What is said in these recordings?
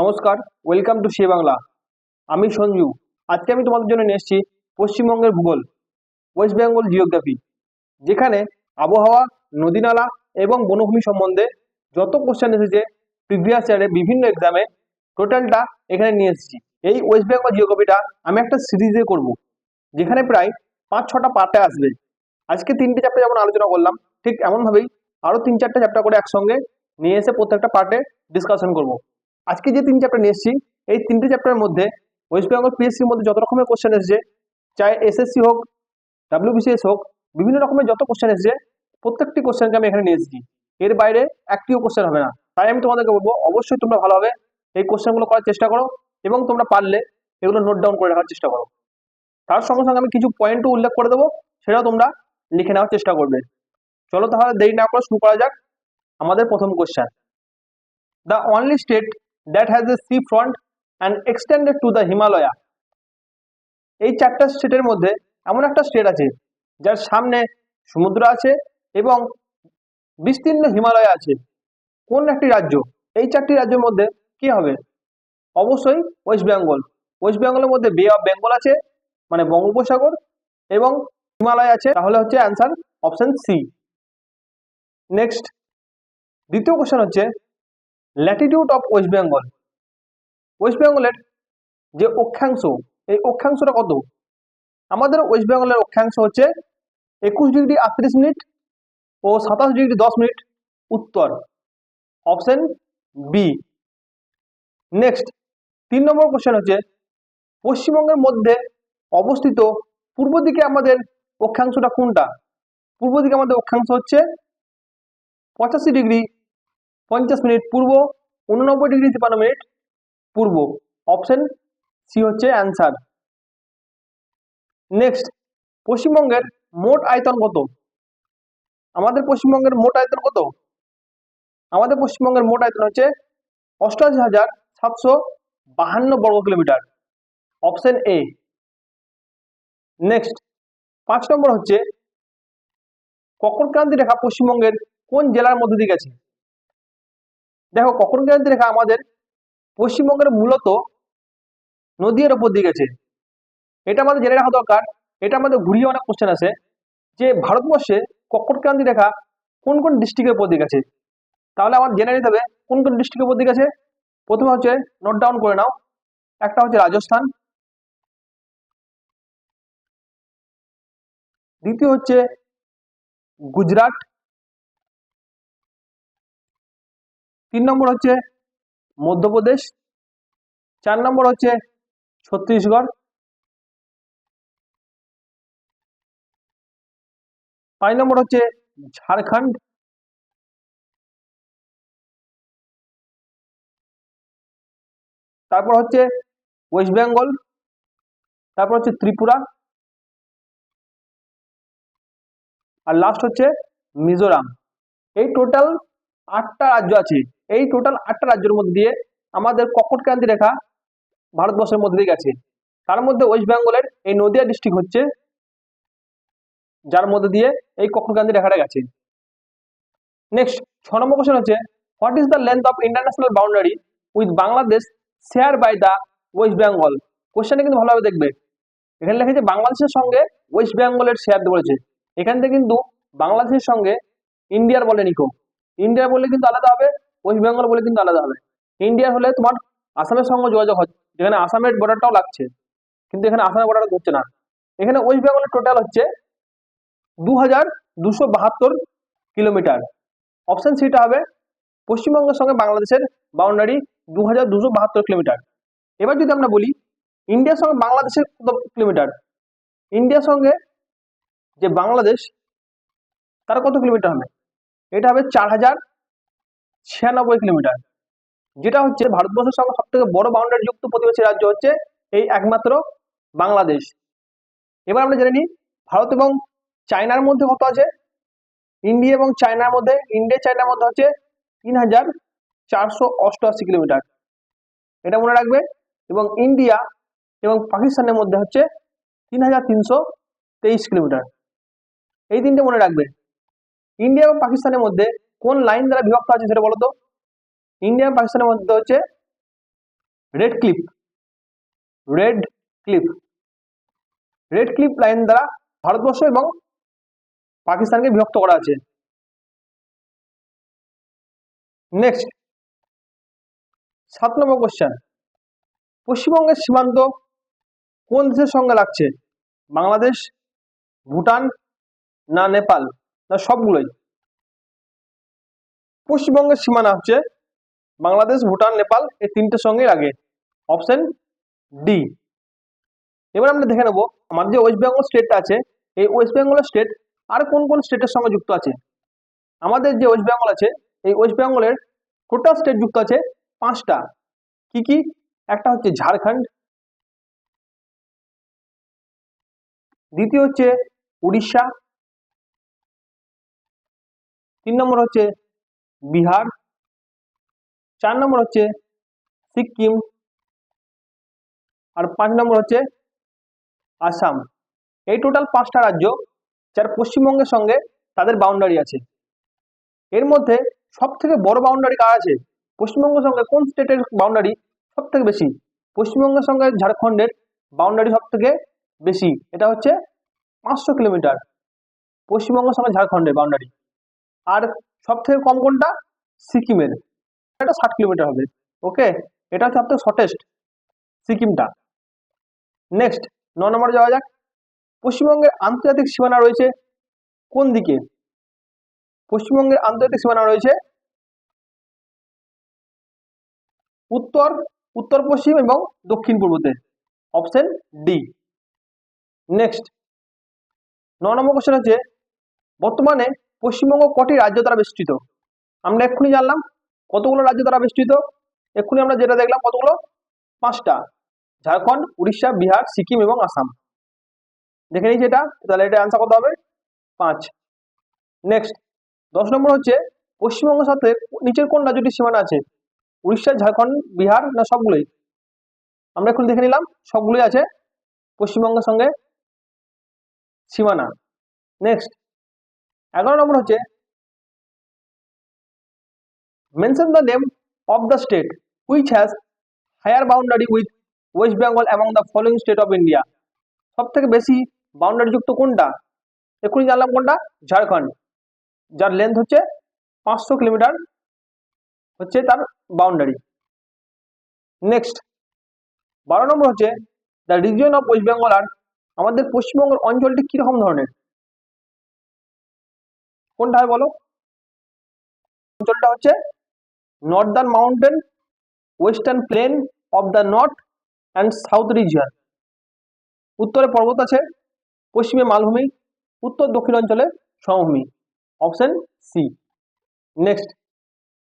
নমস্কার, welcome to say Bangla. আমি সঞ্জু। আজকে আমি তোমাদের জন্য নিয়ে এসেছি পশ্চিমবঙ্গের ভূগোল, ওয়েস্ট বেঙ্গল জিওগ্রাফি, যেখানে আবহাওয়া, নদীনালা এবং বনভূমি সম্বন্ধে যত কোশ্চেন এসেছে প্রিভিয়াস ইয়ারে বিভিন্ন এক্সামে, টোটালটা এখানে নিয়ে এসেছি। এই ওয়েস্ট বেঙ্গল জিওগ্রাফিটা আমি একটা সিরিজে করব, যেখানে প্রায় 5-6টা পার্টে আসবে। আজকে 3টে চ্যাপ্টার যেমন আলোচনা করলাম, ঠিক এমনভাবেই আরও 3-4টে চ্যাপ্টার করে একসঙ্গে নিয়ে এসে প্রত্যেকটা পার্টে ডিসকাশন করব। আজকে যে 3 চ্যাপ্টার নিয়ে এসেছি, এই 3টে চ্যাপ্টারের মধ্যে ওয়েস্ট বেঙ্গল পিএসসির মধ্যে যত রকমের কোশ্চেন এসেছে, চাই এসএসসি হোক, ডাব্লিউবিসিএস হোক, বিভিন্ন রকমের যত কোশ্চেন এসেছে প্রত্যেকটি কোশ্চেনকে আমি এখানে নিয়ে এসেছি। এর বাইরে একটিও কোশ্চেন হবে না। তাই আমি তোমাদেরকে বলবো, অবশ্যই তোমরা ভালোভাবে এই কোশ্চেনগুলো করার চেষ্টা করো এবং তোমরা পারলে এগুলো নোট ডাউন করে রাখার চেষ্টা করো। তার সঙ্গে সঙ্গে আমি কিছু পয়েন্টও উল্লেখ করে দেবো, সেটাও তোমরা লিখে নেওয়ার চেষ্টা করবে। চলো তাহলে দেরি না করে শুরু করা যাক আমাদের প্রথম question. The only state that has a sea front and extended to the Himalaya. এই 4টা স্টেটের মধ্যে এমন একটা স্টেট আছে যার সামনে সমুদ্র আছে এবং বিস্তীর্ণ হিমালয় আছে। কোন একটি রাজ্য? এই 4টি রাজ্যের মধ্যে কি হবে? অবশ্যই ওয়েস্ট বেঙ্গল। ওয়েস্ট বেঙ্গলের মধ্যে বে অফ বেঙ্গল আছে, মানে বঙ্গোপসাগর, এবং হিমালয় আছে, তাহলে হচ্ছে অ্যান্সার অপশন সি। নেক্সট, দ্বিতীয় কোশ্চেন হচ্ছে Latitude of West Bengal. West বেঙ্গলের যে অক্ষাংশ, এই অক্ষাংশটা কত? আমাদের ওয়েস্ট বেঙ্গলের অক্ষাংশ হচ্ছে 21°38' ও 27°10' উত্তর, অপশন বি। নেক্সট, 3 নম্বর কোশ্চেন হচ্ছে পশ্চিমবঙ্গের মধ্যে অবস্থিত পূর্ব দিকে আমাদের অক্ষাংশটা কোনটা? পূর্ব দিকে আমাদের অক্ষাংশ হচ্ছে 85°50' পূর্ব, 89°53' পূর্ব, অপশন সি হচ্ছে অ্যান্সার। নেক্সট, পশ্চিমবঙ্গের মোট আয়তন কত? আমাদের পশ্চিমবঙ্গের মোট আয়তন কত? আমাদের পশ্চিমবঙ্গের মোট আয়তন হচ্ছে 88,752 বর্গ কিলোমিটার, অপশন এ। নেক্সট, 5 নম্বর হচ্ছে কর্কটক্রান্তি রেখা পশ্চিমবঙ্গের কোন জেলার মধ্যে দিয়ে গেছে? দেখো, কর্কটক্রান্তি রেখা আমাদের পশ্চিমবঙ্গের মূলত নদীর ওপর দিয়ে গেছে। এটা আমাদের জেনে রাখা দরকার। এটা আমাদের ঘুরিয়ে অনেক কোশ্চেন আসে যে ভারতবর্ষে কর্কটক্রান্তি রেখা কোন কোন ডিস্ট্রিক্টের উপর দিয়ে গেছে। তাহলে আমার জেনে নিতে হবে কোন কোন ডিস্ট্রিক্টের উপর দিয়ে গেছে। প্রথমে হচ্ছে, নোট ডাউন করে নাও, একটা হচ্ছে রাজস্থান, দ্বিতীয় হচ্ছে গুজরাট, 3 নম্বর হচ্ছে মধ্যপ্রদেশ, 4 নম্বর হচ্ছে ছত্তিশগড়, 5 নম্বর হচ্ছে ঝাড়খণ্ড, তারপর হচ্ছে ওয়েস্ট বেঙ্গল, তারপর হচ্ছে ত্রিপুরা, আর লাস্ট হচ্ছে মিজোরাম। এই টোটাল 8টা রাজ্য আছে। এই টোটাল 8টা রাজ্যের মধ্যে দিয়ে আমাদের কর্কটক্রান্তি রেখা ভারতবর্ষের মধ্যে দিয়ে গেছে। তার মধ্যে ওয়েস্ট বেঙ্গলের এই নদিয়া ডিস্ট্রিক্ট হচ্ছে যার মধ্যে দিয়ে এই কর্কটক্রান্তি রেখাটা গেছে। নেক্সট, 6 নম্বর কোশ্চেন হচ্ছে what is the length of international boundary with Bangladesh share by the West Bengal? কোশ্চেনটা কিন্তু ভালোভাবে দেখবে। এখানে লেখা বাংলাদেশের সঙ্গে ওয়েস্ট বেঙ্গলের শেয়ার বলেছে। এখান থেকে কিন্তু বাংলাদেশের সঙ্গে ইন্ডিয়ার বলে নিকো। ইন্ডিয়া বললে কিন্তু আলাদা হবে, ওয়েস্ট বেঙ্গল বলে কিন্তু আলাদা হবে। ইন্ডিয়া হলে তোমার আসামের সঙ্গে যোগাযোগ হচ্ছে, যেখানে আসামের বর্ডারটাও লাগছে, কিন্তু এখানে আসামের বর্ডারটা ধরছে না। এখানে ওয়েস্ট বেঙ্গলের টোটাল হচ্ছে 2272 কিলোমিটার, অপশন সিটা হবে। পশ্চিমবঙ্গের সঙ্গে বাংলাদেশের বাউন্ডারি 2272 কিলোমিটার। এবার যদি আমরা বলি ইন্ডিয়ার সঙ্গে বাংলাদেশের কত কিলোমিটার, ইন্ডিয়ার সঙ্গে যে বাংলাদেশ তার কত কিলোমিটার হবে? এটা হবে 4096 কিলোমিটার, যেটা হচ্ছে ভারতবর্ষের সঙ্গে সব থেকে বড় বাউন্ডারি যুক্ত প্রতিবেশী রাজ্য হচ্ছে এই একমাত্র বাংলাদেশ। এবার আমরা জেনে নিই ভারত এবং চায়নার মধ্যে কত আছে। ইন্ডিয়া এবং চায়নার মধ্যে, ইন্ডিয়া চায়নার মধ্যে হচ্ছে 3488 কিলোমিটার, এটা মনে রাখবে। এবং ইন্ডিয়া এবং পাকিস্তানের মধ্যে হচ্ছে 3323 কিলোমিটার, এই তিনটে মনে রাখবে। ইন্ডিয়া এবং পাকিস্তানের মধ্যে কোন লাইন দ্বারা বিভক্ত আছে সেটা বলো তো? ইন্ডিয়া এবং পাকিস্তানের মধ্যে হচ্ছে red cliff, red cliff, red cliff line দ্বারা ভারতবর্ষ এবং পাকিস্তানকে বিভক্ত করা আছে। নেক্সট 7 নম্বর কোশ্চেন, পশ্চিমবঙ্গের সীমান্ত কোন দেশের সঙ্গে লাগছে? বাংলাদেশ, ভুটান, না নেপাল, না সবগুলোই? পশ্চিমবঙ্গের সীমানা হচ্ছে বাংলাদেশ, ভুটান, নেপাল এই তিনটের সঙ্গে লাগে, অপশন ডি। এবার আমরা দেখে নেবো আমাদের যে ওয়েস্ট বেঙ্গল স্টেটটা আছে, এই ওয়েস্ট বেঙ্গল স্টেট আর কোন কোন স্টেটের সঙ্গে যুক্ত আছে। আমাদের যে ওয়েস্ট বেঙ্গল আছে, এই ওয়েস্ট বেঙ্গলের টোটাল স্টেট যুক্ত আছে 5টা। কি কি? একটা হচ্ছে ঝাড়খণ্ড, দ্বিতীয় হচ্ছে উড়িষ্যা, 3 নম্বর হচ্ছে বিহার, 4 নম্বর হচ্ছে সিকিম, আর 5 নম্বর হচ্ছে আসাম। এই টোটাল 5টা রাজ্য যার পশ্চিমবঙ্গের সঙ্গে তাদের বাউন্ডারি আছে। এর মধ্যে সব থেকে বড় বাউন্ডারি কার আছে? পশ্চিমবঙ্গের সঙ্গে কোন স্টেটের বাউন্ডারি সব থেকে বেশি? পশ্চিমবঙ্গের সঙ্গে ঝাড়খণ্ডের বাউন্ডারি সব থেকে বেশি, এটা হচ্ছে 500 কিলোমিটার পশ্চিমবঙ্গের সঙ্গে ঝাড়খণ্ডের বাউন্ডারি। আর সব থেকে কম কোনটা? সিকিমের, এটা 60 কিলোমিটার হবে। ওকে, এটা হচ্ছে সব থেকে শর্টেস্ট, সিকিমটা। নেক্সট 9 নম্বরে যাওয়া যাক, পশ্চিমবঙ্গের আন্তর্জাতিক সীমানা রয়েছে কোন দিকে? পশ্চিমবঙ্গের আন্তর্জাতিক সীমানা রয়েছে উত্তর, উত্তর পশ্চিম এবং দক্ষিণ পূর্বতে, অপশন ডি। নেক্সট 9 নম্বর কোশ্চেন হচ্ছে, বর্তমানে পশ্চিমবঙ্গ কটি রাজ্য দ্বারা বেষ্টিত? আমরা এক্ষুনি জানলাম কতগুলো রাজ্য দ্বারা বেষ্টিত, এক্ষুনি আমরা যেটা দেখলাম কতগুলো? 5টা, ঝাড়খণ্ড, উড়িষ্যা, বিহার, সিকিম এবং আসাম। দেখে নিচ্ছি এটা, তাহলে এটা অ্যান্সার কত হবে? 5। নেক্সট 10 নম্বর হচ্ছে, পশ্চিমবঙ্গের সাথে নিচের কোন রাজ্যটির সীমানা আছে? উড়িষ্যা, ঝাড়খণ্ড, বিহার, না সবগুলোই? আমরা এখন দেখে নিলাম সবগুলোই আছে পশ্চিমবঙ্গের সঙ্গে সীমানা। নেক্সট 11 নম্বর হচ্ছে, mention the name of the state which has higher boundary with West Bengal among the following state of India. সব থেকে বেশি বাউন্ডারি যুক্ত কোনটা? এক্ষুনি জানলাম কোনটা, ঝাড়খণ্ড, যার লেন্থ হচ্ছে 500 কিলোমিটার হচ্ছে তার বাউন্ডারি। নেক্সট 12 নম্বর হচ্ছে, the region of West Bengal আর, আমাদের পশ্চিমবঙ্গের অঞ্চলটি কিরকম ধরনের? কোনটা হয় বলো? অঞ্চলটা হচ্ছে northern mountain, western plain of the north and south region. উত্তরে পর্বত আছে, পশ্চিমে মালভূমি, উত্তর দক্ষিণ অঞ্চলে সমভূমি, option C. Next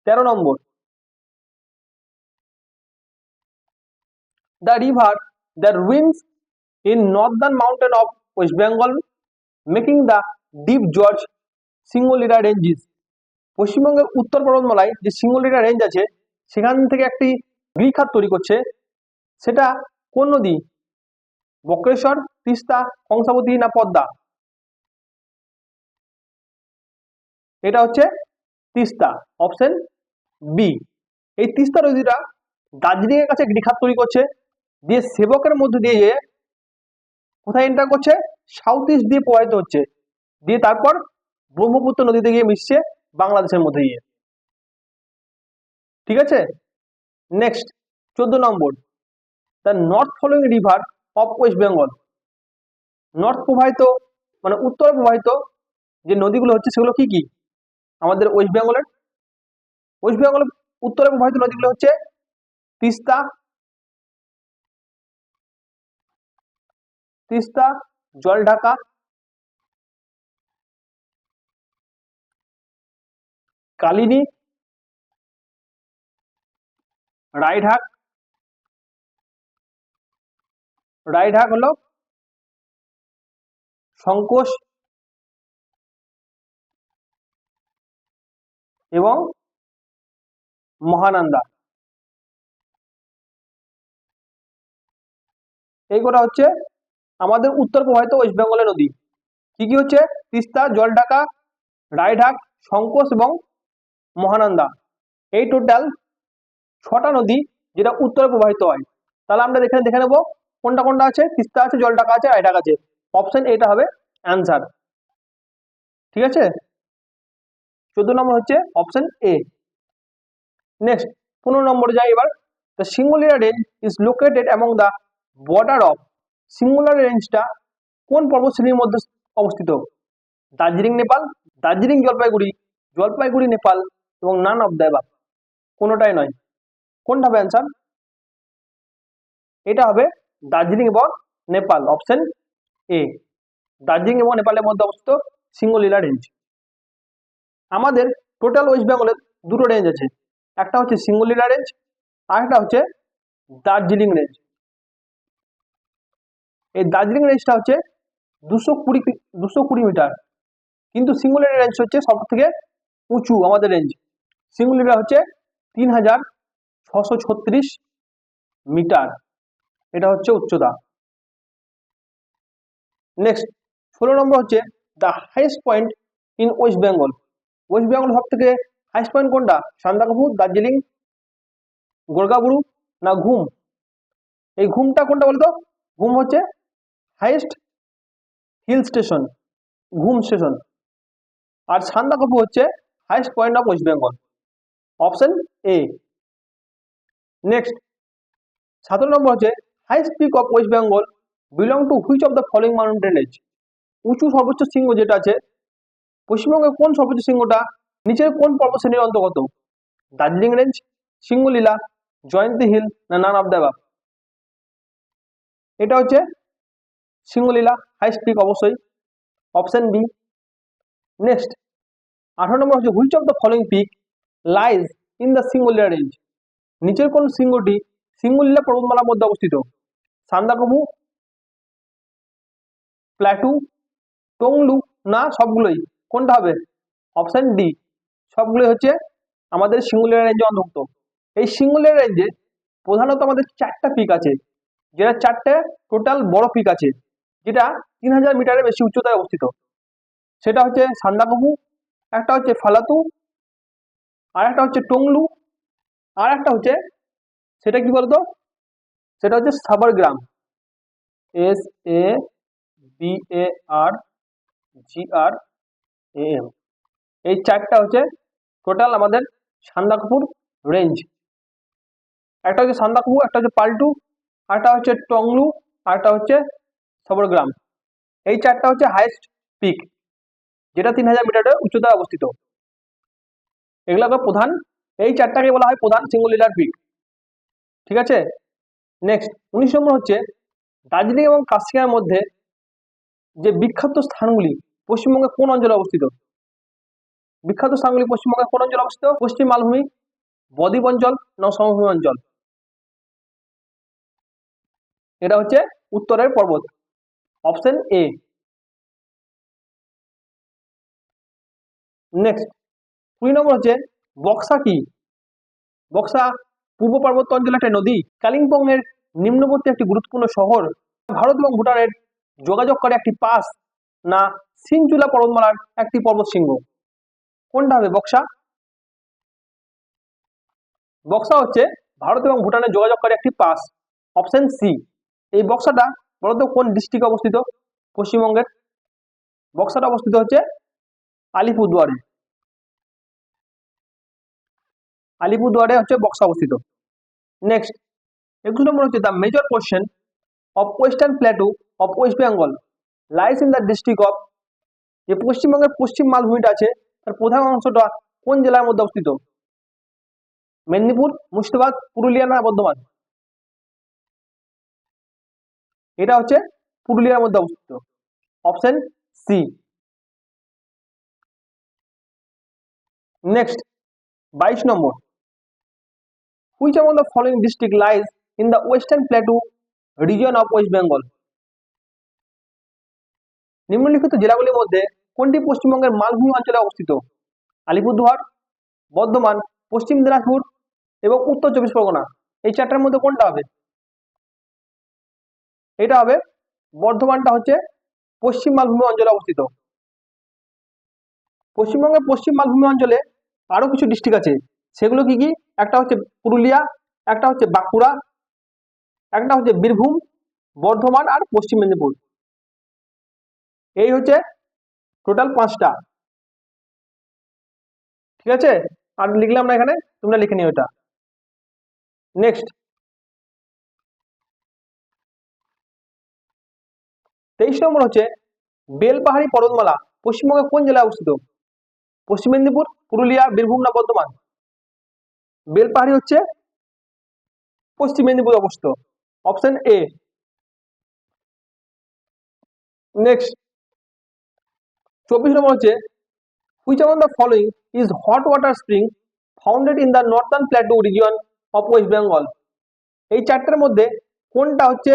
13 number, the river that runs in northern mountain of West Bengal making the deep George Singalila ranges. পশ্চিমবঙ্গের উত্তর পর্বতমালায় যে সিঙ্গলিরা রেঞ্জ আছে সেখান থেকে একটি গিরিখাত তৈরি করছে, সেটা কোন নদী? বক্রেশ্বর, তিস্তা, কংসাবতী, না পদ্মা? এটা হচ্ছে তিস্তা, অপশন বি। এই তিস্তা নদীটা দার্জিলিং এর কাছে গিরিখাত তৈরি করছে, দিয়ে সেবকের মধ্যে দিয়ে কোথায় এন্টার করছে? সাউথ ইস্ট দিয়ে প্রবাহিত হচ্ছে, দিয়ে তারপর ব্রহ্মপুত্র নদীতে গিয়ে মিশছে বাংলাদেশের মধ্যে গিয়ে। ঠিক আছে। Next 14 number, the north following river of West Bengal. North প্রবাহিত মানে উত্তরে প্রবাহিত যে নদীগুলো হচ্ছে সেগুলো কি কি আমাদের ওয়েস্ট বেঙ্গলের? ওয়েস্ট বেঙ্গলের উত্তরে প্রবাহিত নদীগুলো হচ্ছে তিস্তা, তিস্তা, জলঢাকা, কালিনী, রায়ঢাক, রায়ঢাক হলো সংকোষ এবং মহানন্দা। এই কটা হচ্ছে আমাদের উত্তর প্রবাহিত ওয়েস্ট বেঙ্গলের নদী। কি কি হচ্ছে? তিস্তা, জলঢাকা, রায়ঢাক, সংকোষ এবং মহানন্দা। এই টোটাল 6টা নদী যেটা উত্তরে প্রবাহিত হয়। তাহলে আমরা এখানে দেখে নেবো কোনটা কোনটা আছে। তিস্তা আছে, জলঢাকা আছে, রায়ঢাকা আছে। অপশন এটা হবে অ্যান্সার। ঠিক আছে, 14 নম্বর হচ্ছে অপশন এ। নেক্সট 15 নম্বরে যাই এবার। The Singalila range is located among the border of. Singalila রেঞ্জটা কোন পর্বতশ্রেণীর মধ্যে অবস্থিত? দার্জিলিং নেপাল, দার্জিলিং জলপাইগুড়ি, জলপাইগুড়ি নেপাল এবং নান অফ দ্য অ্যাবাভ। কোনোটাই নয়। কোনটা হবে অ্যান্সার? এটা হবে দার্জিলিং এবং নেপাল, অপশন এ। দার্জিলিং এবং নেপালের মধ্যে অবস্থিত সিঙ্গলিলা রেঞ্জ। আমাদের টোটাল ওয়েস্ট বেঙ্গলের দুটো রেঞ্জ আছে, একটা হচ্ছে সিঙ্গলিলা রেঞ্জ আর একটা হচ্ছে দার্জিলিং রেঞ্জ। এই দার্জিলিং রেঞ্জটা হচ্ছে 220 মিটার, কিন্তু সিঙ্গলিলা রেঞ্জ হচ্ছে সব থেকে উঁচু আমাদের রেঞ্জ। সিঙ্গলিলা হচ্ছে 3636 মিটার, এটা হচ্ছে উচ্চতা। নেক্সট 16 নম্বর হচ্ছে the highest point in West Bengal. West Bengal সব থেকে হাইয়েস্ট পয়েন্ট কোনটা? সান্দাকফু, দার্জিলিং, গোর্গাবুরু না ঘুম? এই ঘুমটা কোনটা বলতো? ঘুম হচ্ছে হাইয়েস্ট হিল স্টেশন, ঘুম স্টেশন। আর সান্দাকফু হচ্ছে highest point of West Bengal, option A. Next 17 নম্বর হচ্ছে highest peak of West Bengal belong to which of the following mountain range. উঁচু সর্বোচ্চ শৃঙ্গ যেটা আছে পশ্চিমবঙ্গের কোন সর্বোচ্চ শৃঙ্গটা নিচের কোন পর্বতশ্রেণীর অন্তর্গত? দার্জিলিং রেঞ্জ, সিঙ্গলিলা, জয়ন্তী হিল না নান অফ দ্য অ্যাবাভ? এটা হচ্ছে সিঙ্গলিলা হাইয়েস্ট পিক, অবশ্যই অপশন বি। নেক্সট 18 নম্বর হচ্ছে which of the following peak lies in the Singalila range. নিচের কোন শৃঙ্গটি সিঙ্গলিলা পর্বতমালার মধ্যে অবস্থিত? সান্দাকফু, প্ল্যাটু, টংলু না সবগুলোই? কোনটা হবে? অপশন ডি, সবগুলোই হচ্ছে আমাদের সিঙ্গুলিয়া রেঞ্জে অন্তর্ভুক্ত। এই সিঙ্গুলিয়া রেঞ্জে প্রধানত আমাদের 4টা পিক আছে, যেটা 4টে টোটাল বড় পিক আছে, যেটা 3000 মিটারের বেশি উচ্চতায় অবস্থিত। সেটা হচ্ছে সান্দাকফু, একটা হচ্ছে ফালাতু, আর একটা হচ্ছে টংলু, আর একটা হচ্ছে সেটা কি বলতো? সেটা হচ্ছে সাবরগ্রাম, SABARGRAM। এই 4টা হচ্ছে টোটাল আমাদের সান্দাকফুর রেঞ্জ। একটা হচ্ছে সান্দাকফু, একটা হচ্ছে পাল্টু, একটা হচ্ছে টংলু, আর একটা হচ্ছে সবরগ্রাম। এই 4টা হচ্ছে হাইয়েস্ট পিক, যেটা 3000 মিটারের উচ্চতায় অবস্থিত। এগুলোকে প্রধান, এই 4টাকে বলা হয় প্রধান সিঙ্গুলিলার পিক। ঠিক আছে। নেক্সট 19 নম্বর হচ্ছে দার্জিলিং এবং কাশিয়ার মধ্যে যে বিখ্যাত স্থানগুলি পশ্চিমবঙ্গের কোন অঞ্চলে অবস্থিত? বিখ্যাত স্থানগুলি পশ্চিমবঙ্গের কোন অঞ্চলে অবস্থিত? পশ্চিম মালভূমি, বদ্বীপ অঞ্চল না সমভূমি অঞ্চল? এটা হচ্ছে উত্তরের পর্বত, অপশন এ। নেক্সট 20 নম্বর হচ্ছে বক্সা কি? বক্সা পূর্ব পার্বত্য অঞ্চলের একটা নদী, কালিম্পং এর নিম্নবর্তী একটি গুরুত্বপূর্ণ শহর, ভারত এবং ভুটানের যোগাযোগকারী একটি পাস না সিনচুলা পর্বতমালার একটি পর্বত শৃঙ্গ? কোনটা হবে বক্সা? বক্সা হচ্ছে ভারত এবং ভুটানের যোগাযোগকারী একটি পাস, অপশন সি। এই বক্সাটা বলতো কোন ডিস্ট্রিক্টে অবস্থিত পশ্চিমবঙ্গের? বক্সাটা অবস্থিত হচ্ছে আলিপুরদুয়ারে। আলিপুরদুয়ারে হচ্ছে বক্সা অবস্থিত। নেক্সট 21 নম্বর হচ্ছে the major portion of western plateau of West Bengal lines in the district of. যে পশ্চিমবঙ্গের পশ্চিম মালভূমিটা আছে তার প্রধান অংশটা কোন জেলার মধ্যে অবস্থিত? মেদিনীপুর, মুর্শিদাবাদ, পুরুলিয়া না বর্ধমান? এটা হচ্ছে পুরুলিয়ার মধ্যে অবস্থিত, option C. Next 22 number which among the following district lies in the western plateau region of West Bengal? নিম্নলিখিত জেলাগুলির মধ্যে কোনটি পশ্চিমবঙ্গের মালভূমি অঞ্চলে অবস্থিত? আলিপুরদুয়ার, বর্ধমান, পশ্চিম দিনাজপুর এবং উত্তর 24 পরগনা। এই 4টার মধ্যে কোনটা হবে? এটা হবে বর্ধমানটা হচ্ছে পশ্চিম মালভূমি অঞ্চলে অবস্থিত। পশ্চিমবঙ্গের পশ্চিম মালভূমি অঞ্চলে আরো কিছু ডিস্ট্রিক্ট আছে, সেগুলো কি কি? একটা হচ্ছে পুরুলিয়া, একটা হচ্ছে বাঁকুড়া, একটা হচ্ছে বীরভূম, বর্ধমান আর পশ্চিম মেদিনীপুর। এই হচ্ছে টোটাল 5টা। ঠিক আছে, আর লিখলাম না এখানে, তোমরা লিখে নিও এটা। নেক্সট 23 নম্বর হচ্ছে বেলপাহাড়ি পর্বতমালা পশ্চিমবঙ্গের কোন জেলায় অবস্থিত? পশ্চিম মেদিনীপুর, পুরুলিয়া, বীরভূম না বর্ধমান? বেলপাহাড়ি হচ্ছে পশ্চিম মেদিনীপুর অবস্থিত, অপশন এ। নেক্সট 24 নম্বর হচ্ছে which among the following is hot water spring founded in the northern plateau region of West Bengal? এই চারটার মধ্যে কোনটা হচ্ছে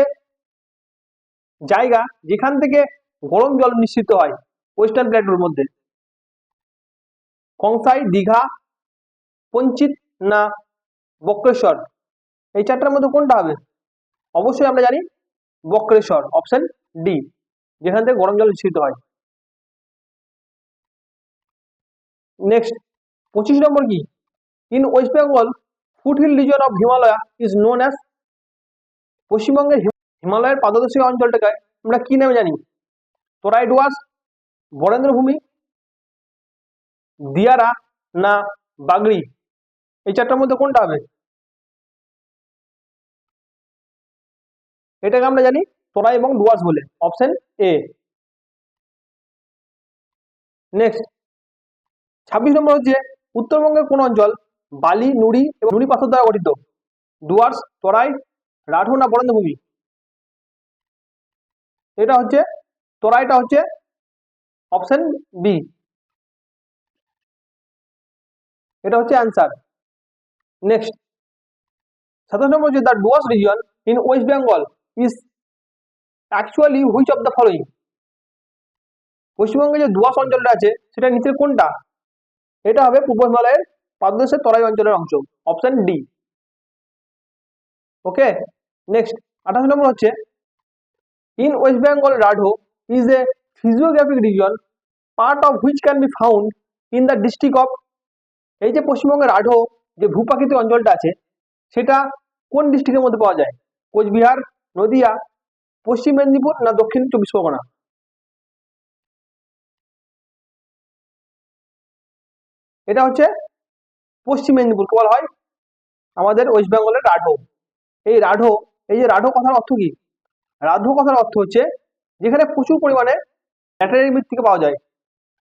জায়গা যেখান থেকে গরম জল নিঃসৃত হয় ওয়েস্টার্ন প্ল্যাটোর মধ্যে? কংসাই, দীঘা, পঞ্চিত না বক্রেশ্বর? এই চারটার মধ্যে কোনটা হবে? অবশ্যই আমরা জানি বক্রেশ্বর, অপশন ডি, যেখান থেকে গরম জল নিঃসৃত হয়। নেক্সট 25 নম্বর কি? In West Bengal foothill region of Himalaya is known as? পশ্চিমবঙ্গের হিমালয়ের পাদদেশীয় অঞ্চলটাকে আমরা কি নামে জানি? তোরাই ডুয়ার্স, বরেন্দ্র ভূমি, দিয়ারা না বাগড়ি? এই চারটার মধ্যে কোনটা হবে? এটাকে আমরা জানি তোরাই এবং ডুয়ার্স বলে, অপশন এ। নেক্সট 26 নম্বর হচ্ছে উত্তরবঙ্গের কোন অঞ্চল বালি, নুড়ি এবং নুড়ি পাথর দ্বারা গঠিত? ডুয়ার্স, তোরাই, রাঠো না বরেন্দ্র ভূমি? এটা হচ্ছে তোরাইটা হচ্ছে অপশন বি, এটা হচ্ছে অ্যান্সার। নেক্সট 27 নম্বর হচ্ছে the Dooars reason in West Bengal is actually which of the following? পশ্চিমবঙ্গে যে ডুয়ার্স অঞ্চলটা আছে সেটা নিচের কোনটা? এটা হবে পূর্ব হিমালয়ের পাদদেশের তরাই অঞ্চলের অংশ, অপশন ডি। ওকে, নেক্সট 28 নম্বর হচ্ছে in West Bengal Rarh is a physiographic region part of which can be found in the district of? এই যে পশ্চিমবঙ্গের রাঢো যে ভূপ্রাকৃতিক অঞ্চলটা আছে সেটা কোন ডিস্ট্রিক্টের মধ্যে পাওয়া যায়? কোচবিহার, নদিয়া, পশ্চিম মেদিনীপুর না দক্ষিণ 24 পরগনা? এটা হচ্ছে পশ্চিম মেদিনীপুরকে বলা হয় আমাদের ওয়েস্ট বেঙ্গলের রাঢো। এই রাঢো, এই যে রাঢো কথার অর্থ কি? রাঢো কথার অর্থ হচ্ছে যেখানে প্রচুর পরিমাণে ল্যাটারাইট মৃত্তিকা পাওয়া যায়।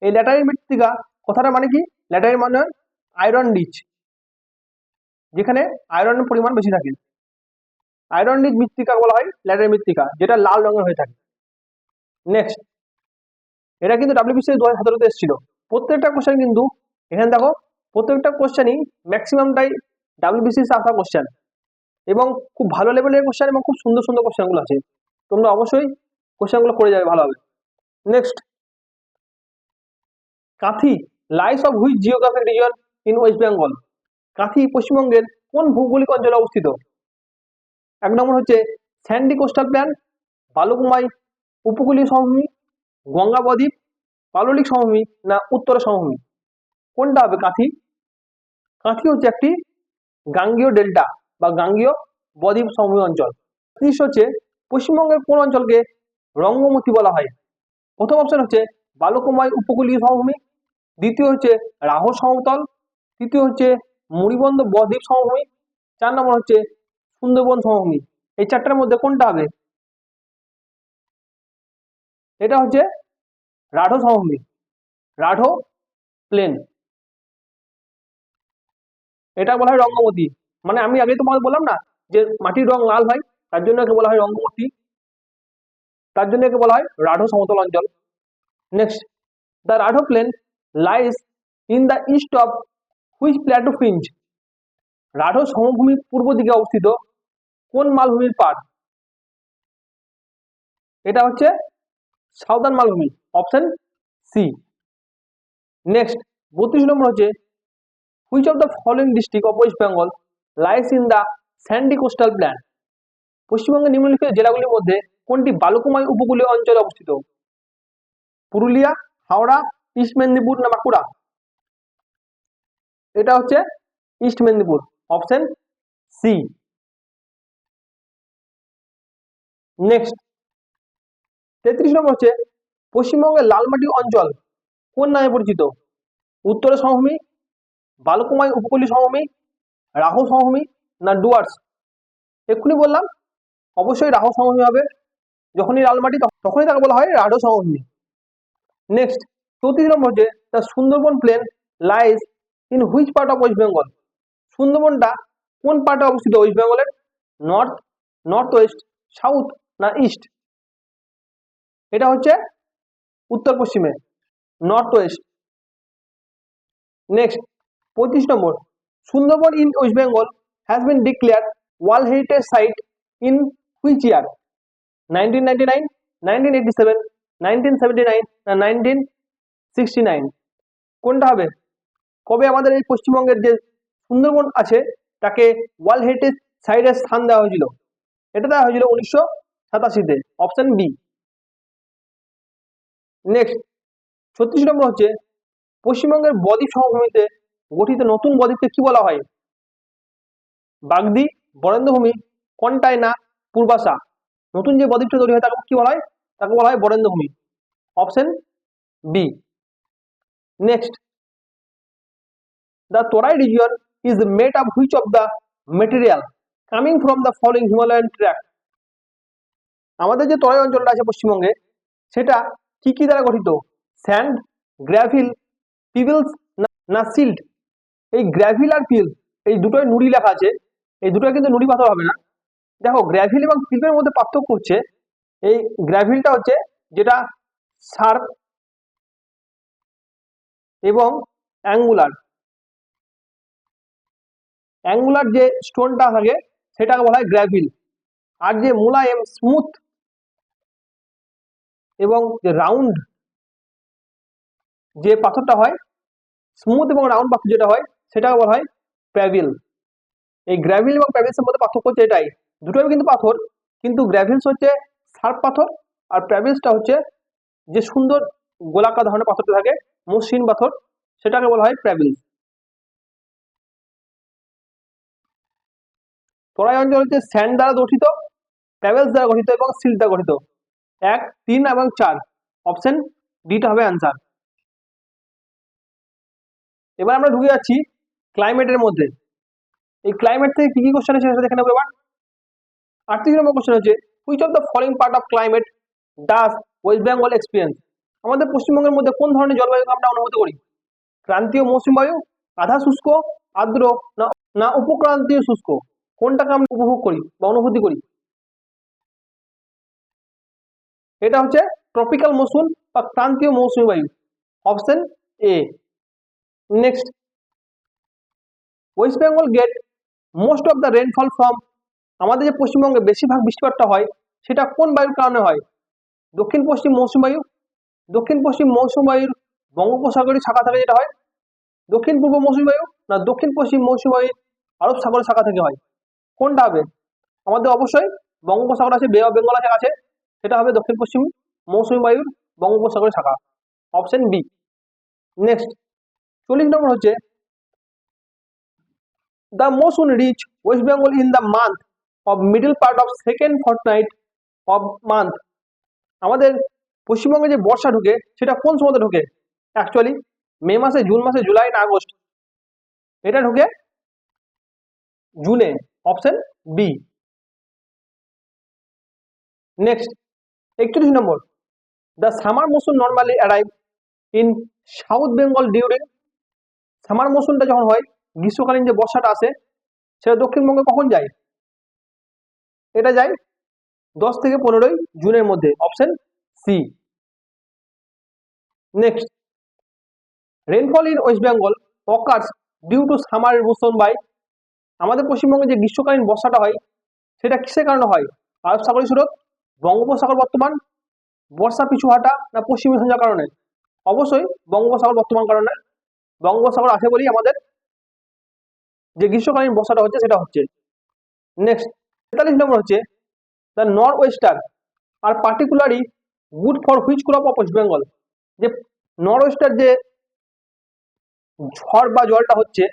এই ল্যাটারাইট মৃত্তিকা কথাটা মানে কি? ল্যাটারাইট মানে আয়রন রিচ, যেখানে আয়রনের পরিমাণ বেশি থাকে। আয়রন রিচ মৃত্তিকা বলা হয় ল্যাটারাইট মৃত্তিকা, যেটা লাল রঙের হয়ে থাকে। নেক্সট, এটা কিন্তু ডাব্লিউবিসিএস 2017 এসেছিল। প্রত্যেকটা কোশ্চেন কিন্তু এখানে দেখো, প্রত্যেকটা কোশ্চেনই ম্যাক্সিমামটাই ডাব্লিউবিসিএস আসা কোশ্চেন, এবং খুব ভালো লেভেলের কোশ্চেন এবং খুব সুন্দর সুন্দর কোশ্চেনগুলো আছে। তোমরা অবশ্যই কোশ্চেনগুলো করে যাবে ভালোভাবে। Next, Kanthi lies of which geographic region in West Bengal? Kanthi পশ্চিমবঙ্গের কোন ভৌগোলিক অঞ্চলে অবস্থিত? 1 নম্বর হচ্ছে স্যান্ডি কোস্টাল প্ল্যান, বালুকুমাই উপকূলীয় সমভূমি, গঙ্গা বদ্বীপ, পাললিক সমভূমি না উত্তর সমভূমি? কোনটা হবে কাঁথি? কাঁথি হচ্ছে একটি গাঙ্গীয় ডেল্টা বা গাঙ্গীয় বদ্বীপ সমভূমি অঞ্চল। 30 হচ্ছে পশ্চিমবঙ্গের কোন অঞ্চলকে রঙ্গমতি বলা হয়? প্রথম অপশন হচ্ছে বালুকুমাই উপকূলীয় সমভূমি, দ্বিতীয় হচ্ছে রাহো সমতল, তৃতীয় হচ্ছে মুড়িবন্ধ বদ্বীপ সমভূমি, 4 নম্বর হচ্ছে সুন্দরবন সমভূমি। এই চারটার মধ্যে কোনটা হবে? এটা হচ্ছে রাঢো সমভূমি, রাঢো প্লেন। এটা বলা হয় রঙ্গমতি, মানে আমি আগে তোমাকে বললাম না যে মাটির রং লাল হয়, তার জন্য একে বলা হয় রঙ্গমতি, তার জন্য একে বলা হয় রাঢো সমতল অঞ্চল। Next, the Rarh plain lies in the east of which plateau fringe? Rarh সমভূমি পূর্ব দিকে অবস্থিত কোন মালভূমির পাড়? এটা হচ্ছে সাউদার্ন মালভূমি, অপশন সি। নেক্সট 32 নম্বর হচ্ছে which of the following district of West Bengal lines in the Sandy coastal plan? পশ্চিমবঙ্গের নিম্নলিখিত জেলাগুলির মধ্যে কোনটি বালুকুমাই উপকূলীয় অঞ্চলে অবস্থিত? পুরুলিয়া, হাওড়া, ইস্ট মেদিনীপুর না বাঁকুড়া? এটা হচ্ছে East Medinipur, option C. Next 33 number হচ্ছে পশ্চিমবঙ্গের লালমাটি অঞ্চল কোন নামে পরিচিত? উত্তরে সমভূমি, বালকুমাই উপকূলীয় সমভূমি, রাহু সমভূমি না ডুয়ার্স? এক্ষুনি বললাম অবশ্যই রাহু সমভূমি হবে। যখনই লালমাটি তখনই তাকে বলা হয় রাঢ় সমভূমি। নেক্সট 34 নম্বর হচ্ছে the Sundarban plain lies in which part of West Bengal? সুন্দরবনটা কোন পার্টে অবস্থিত ওয়েস্ট বেঙ্গলের? নর্থ, নর্থ ওয়েস্ট, সাউথ না ইস্ট? এটা হচ্ছে উত্তর পশ্চিমে, north west. Next 25 number Sundarban in West Bengal has been declared world heritage site in which year? 1999, 1987, 1979 না 1969? কোনটা হবে? কবে আমাদের এই পশ্চিমবঙ্গের যে সুন্দরবন আছে তাকে ওয়ার্ল্ড হেরিটেজ সাইটের স্থান দেওয়া হয়েছিল? এটা দেওয়া হয়েছিল 1987-তে, অপশন বি। নেক্সট 36 নম্বর হচ্ছে পশ্চিমবঙ্গের বদ্বীপ সমভূমিতে গঠিত নতুন বদ্বীপকে কি বলা হয়? বাগদি, বরেন্দ্রভূমি, কন্টাই না পূর্বাশা? নতুন যে বদ্বীপটা তৈরি হয় তাকে কি বলা হয়? তাকে বলা হয় বরেন্দ্রভূমি, option B. Next the Torai region is made up which of the material coming from the following Himalayan tract? আমাদের যে তরাই অঞ্চলটা আছে পশ্চিমবঙ্গে সেটা কি কি দ্বারা গঠিত? স্যান্ড, গ্র্যাভিল, পিবলস না সিল্ট? এই গ্র্যাভিল আর পিল এই দুটোই নুড়ি লেখা আছে, এই দুটোই কিন্তু নুড়ি পাথর হবে না। দেখো গ্র্যাভিল এবং পিলের মধ্যে পার্থক্য হচ্ছে এই গ্র্যাভিলটা হচ্ছে যেটা শার্প এবং অ্যাঙ্গুলার, অ্যাঙ্গুলার যে স্টোনটা থাকে সেটাকে বলা হয় গ্র্যাভিল। আর যে মুলায়েম স্মুথ এবং যে রাউন্ড যে পাথরটা হয়, স্মুথ এবং রাউন্ড পাথর যেটা হয় সেটাকে বলা হয় প্যাভিল। এই গ্র্যাভিল এবং প্যাভিলসের মধ্যে পার্থক্য হচ্ছে এটাই, দুটোই কিন্তু পাথর, কিন্তু গ্র্যাভিলস হচ্ছে শার্প পাথর আর প্যাভিলসটা হচ্ছে যে সুন্দর গোলাকার ধরনের পাথরটা থাকে মসৃণ পাথর, সেটাকে বলা হয় প্যাভিলস। তরাই অঞ্চল হচ্ছে স্যান্ড দ্বারা গঠিত, প্যাভেলস দ্বারা গঠিত এবং সিল্ট দ্বারা গঠিত। 1, 3 এবং 4, অপশন ডিটা হবে অ্যান্সার। এবার আমরা ঢুকে যাচ্ছি ক্লাইমেটের মধ্যে। এই ক্লাইমেট থেকে কি কি কোশ্চেন আছে সেটা দেখে নেবো এবার। 38 নম্বর কোশ্চেন হচ্ছে which of the following part of climate does West Bengal experience? আমাদের পশ্চিমবঙ্গের মধ্যে কোন ধরনের জলবায়ু আমরা অনুভূতি করি? ক্রান্তীয় মৌসুমী বায়ু, আধা শুষ্ক, আর্দ্র না না উপক্রান্তীয় শুষ্ক? কোনটাকে আমরা উপভোগ করি বা অনুভূতি করি? এটা হচ্ছে ট্রপিক্যাল মৌসুম বা ক্রান্তীয় মৌসুমী বায়ু, option A. Next West Bengal gate most of the rainfall from? আমাদের যে পশ্চিমবঙ্গে বেশিরভাগ বৃষ্টিপাতটা হয় সেটা কোন বায়ুর কারণে হয়? দক্ষিণ পশ্চিম মৌসুমী বায়ু, দক্ষিণ পশ্চিম মৌসুমী বায়ুর বঙ্গোপসাগরের শাখা থেকে যেটা হয়, দক্ষিণ পূর্ব মৌসুমী বায়ু না দক্ষিণ পশ্চিম মৌসুমী বায়ুর আরব সাগরের শাখা থেকে হয়? কোনটা হবে? আমাদের অবশ্যই বঙ্গোপসাগর আছে, বে অফ বেঙ্গল আছে, সেটা হবে দক্ষিণ পশ্চিম মৌসুমী বায়ুর বঙ্গোপসাগরের শাখা, অপশন বি। নেক্সট 40 নম্বর হচ্ছে the monsoon reach West Bengal in the month of middle part of second fortnight of month? আমাদের পশ্চিমবঙ্গে যে বর্ষা ঢুকে সেটা কোন সময়তে ঢুকে? অ্যাকচুয়ালি মে মাসে, জুন মাসে, জুলাই না আগস্ট? এটা ঢুকে জুনে, অপশন বি। নেক্সট 41 নম্বর the summer monsoon normally arrive in South Bengal during? Summer মৌসুমটা যখন হয়, গ্রীষ্মকালীন যে বর্ষাটা আসে সেটা দক্ষিণবঙ্গে কখন যায়? এটা যায় 10 থেকে 15 জুনের মধ্যে, option C. Next rainfall in West Bengal occurs due to summer মৌসুম বাই? আমাদের পশ্চিমবঙ্গে যে গ্রীষ্মকালীন বর্ষাটা হয় সেটা কিসের কারণে হয়? আরব সাগরীয় স্রোত, বঙ্গোপসাগর বর্তমান, বর্ষা পিছু হাঁটা না পশ্চিমী ঝঞ্ঝার কারণে? অবশ্যই বঙ্গোপসাগর বর্তমান কারণে, বঙ্গোপসাগর আছে বলেই আমাদের যে গ্রীষ্মকালীন বর্ষাটা হচ্ছে সেটা হচ্ছে। নেক্সট 43 নম্বর হচ্ছে the north wester are particularly good for which crop of West Bengal? যে নর্থ ওয়েস্টার যে ঝড় বা জলটা হচ্ছে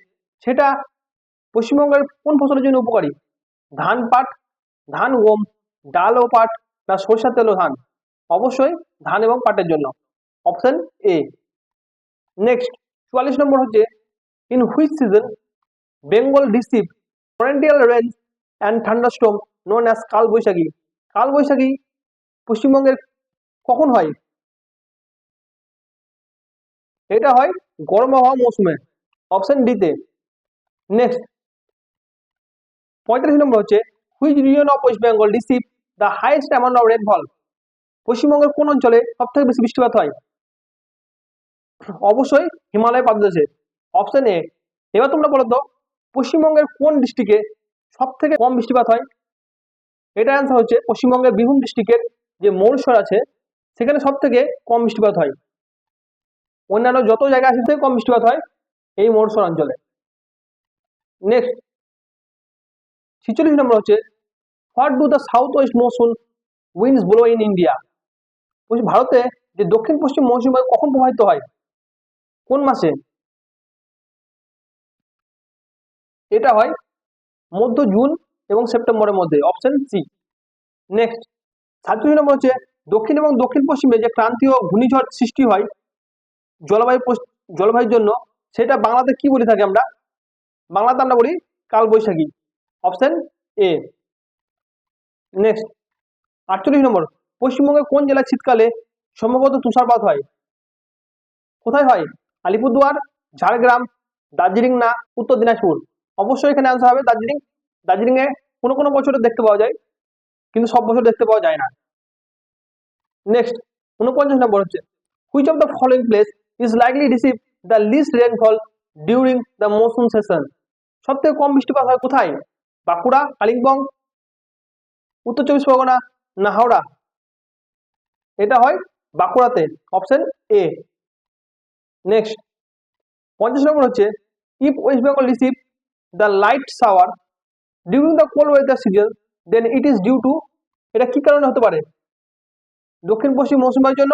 সেটা পশ্চিমবঙ্গের কোন ফসলের জন্য উপকারী? ধান, পাট, ধান, গম, ডাল ও পাট, না সরষা, তেল ও ধান? অবশ্যই ধান এবং পাটের জন্য, অপশন এ। নেক্সট 44 নম্বর হচ্ছে, in which season Bengal receive torrential range and thunderstorm known as Kal Baishakhi? কাল বৈশাখী পশ্চিমবঙ্গের কখন হয়? এটা হয় গরম আবহাওয়া মৌসুমে, অপশন ডিতে। নেক্সট 45 নম্বর হচ্ছে, which reason of West Bengal receive the highest amount of rainfall? পশ্চিমবঙ্গের কোন অঞ্চলে সব থেকে বেশি বৃষ্টিপাত হয়? অবশ্যই হিমালয় পাদদেশে, অপশন এ। এবার তোমরা বলো তো, পশ্চিমবঙ্গের কোন ডিস্ট্রিক্টে সব থেকে কম বৃষ্টিপাত হয়? এটা অ্যান্সার হচ্ছে পশ্চিমবঙ্গের বীরভূম ডিস্ট্রিক্টের যে মৌলসর আছে সেখানে সব থেকে কম বৃষ্টিপাত হয়। অন্যান্য যত জায়গা আছে থেকে কম বৃষ্টিপাত হয় এই মৌলসর অঞ্চলে। নেক্সট 46 নম্বর হচ্ছে, what do the south west monsoon winds blow in India? ভারতে যে দক্ষিণ পশ্চিম মৌসুমী বায়ু কখন প্রবাহিত হয়, কোন মাসে? এটা হয় মধ্য জুন এবং সেপ্টেম্বরের মধ্যে, অপশন সি। নেক্সট 47 নম্বর হচ্ছে, দক্ষিণ এবং দক্ষিণ পশ্চিমে যে ক্রান্তীয় ঘূর্ণিঝড় সৃষ্টি হয় জলবায়ুর জন্য, সেটা বাংলাতে কি বলে থাকি আমরা? বাংলাতে আমরা বলি কাল বৈশাখী, অপশন এ। নেক্সট 48 নম্বর, পশ্চিমবঙ্গের কোন জেলায় শীতকালে সম্ভবত তুষারপাত হয়? কোথায় হয়? আলিপুরদুয়ার, ঝাড়গ্রাম, দার্জিলিং, না উত্তর দিনাজপুর? অবশ্যই এখানে আনসার হবে দার্জিলিং। দার্জিলিং এ কোনো কোনো বছরে দেখতে পাওয়া যায়, কিন্তু সব বছর দেখতে পাওয়া যায় না। নেক্সট 49 নম্বর হচ্ছে, which of the following place is likely receive the least rainfall during the monsoon session? সব থেকে কম বৃষ্টিপাত হয় কোথায়? বাঁকুড়া, কালিম্পং, উত্তর চব্বিশ পরগনা, না হাওড়া? এটা হয় বাঁকুড়াতে, অপশন এ। নেক্সট 50 নম্বর হচ্ছে, if West Bengal receive the light shower during the cold weather season then it is due to? এটা কি কারণে হতে পারে? দক্ষিণ পশ্চিম মৌসুমী বায়ুর জন্য,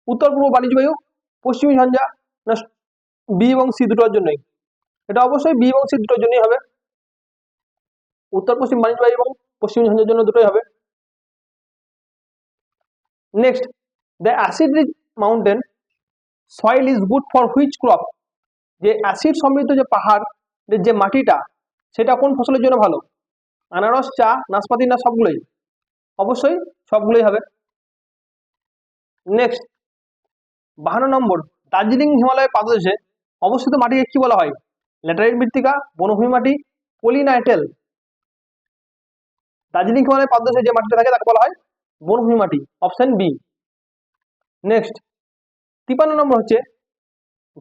উত্তর পূর্ব বাণিজ্য বায়ু, পশ্চিমী ঝঞ্ঝা, না বি এবং সি দুটোর জন্যই? এটা অবশ্যই বি এবং সি দুটোর জন্যই হবে। উত্তর পশ্চিম বাণিজ্য বায়ু এবং পশ্চিমী ঝঞ্ঝার জন্য দুটোই হবে। Next, the acid rich mountain soil is good for which crop? যে অ্যাসিড সমৃদ্ধ যে পাহাড় যে মাটিটা, সেটা কোন ফসলের জন্য ভালো? আনারস, চা, নাশপাতি, না সবগুলোই? অবশ্যই সবগুলোই হবে। নেক্সট 52 নম্বর, দার্জিলিং হিমালয়ের পাদদেশে অবস্থিত মাটিকে কি বলা হয়? ল্যাটেরাইট মৃত্তিকা, বনভূমি মাটি, পলি, না এঁটেল? দার্জিলিং হিমালয়ের পাদদেশে যে মাটিটা থাকে তাকে বলা হয় বনভূমি মাটি, অপশন বি। নেক্সট 53 নম্বর হচ্ছে,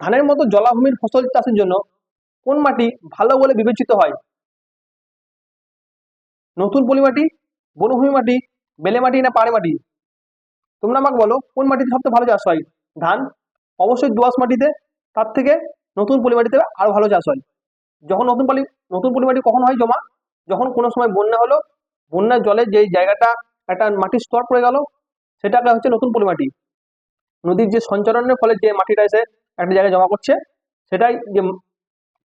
ধানের মতো জলাভূমির ফসল চাষের জন্য কোন মাটি ভালো বলে বিবেচিত হয়? নতুন পলি মাটি, বনভূমি মাটি, বেলে মাটি, না পাহাড়ি মাটি? তোমরা আমাকে বলো কোন মাটিতে সবচেয়ে ভালো চাষ হয়? ধান অবশ্যই দোআঁশ মাটিতে, তার থেকে নতুন পলি মাটিতে আরো ভালো চাষ হয়। যখন নতুন পলি মাটি কখন হয় জমা? যখন কোনো সময় বন্যা হলো, বন্যার জলে যে জায়গাটা একটা মাটির স্তর পড়ে গেল, সেটাকে হচ্ছে নতুন পলি মাটি। নদীর যে সঞ্চালনের ফলে যে মাটিটা এসে একটা জায়গায় জমা করছে, সেটাই যে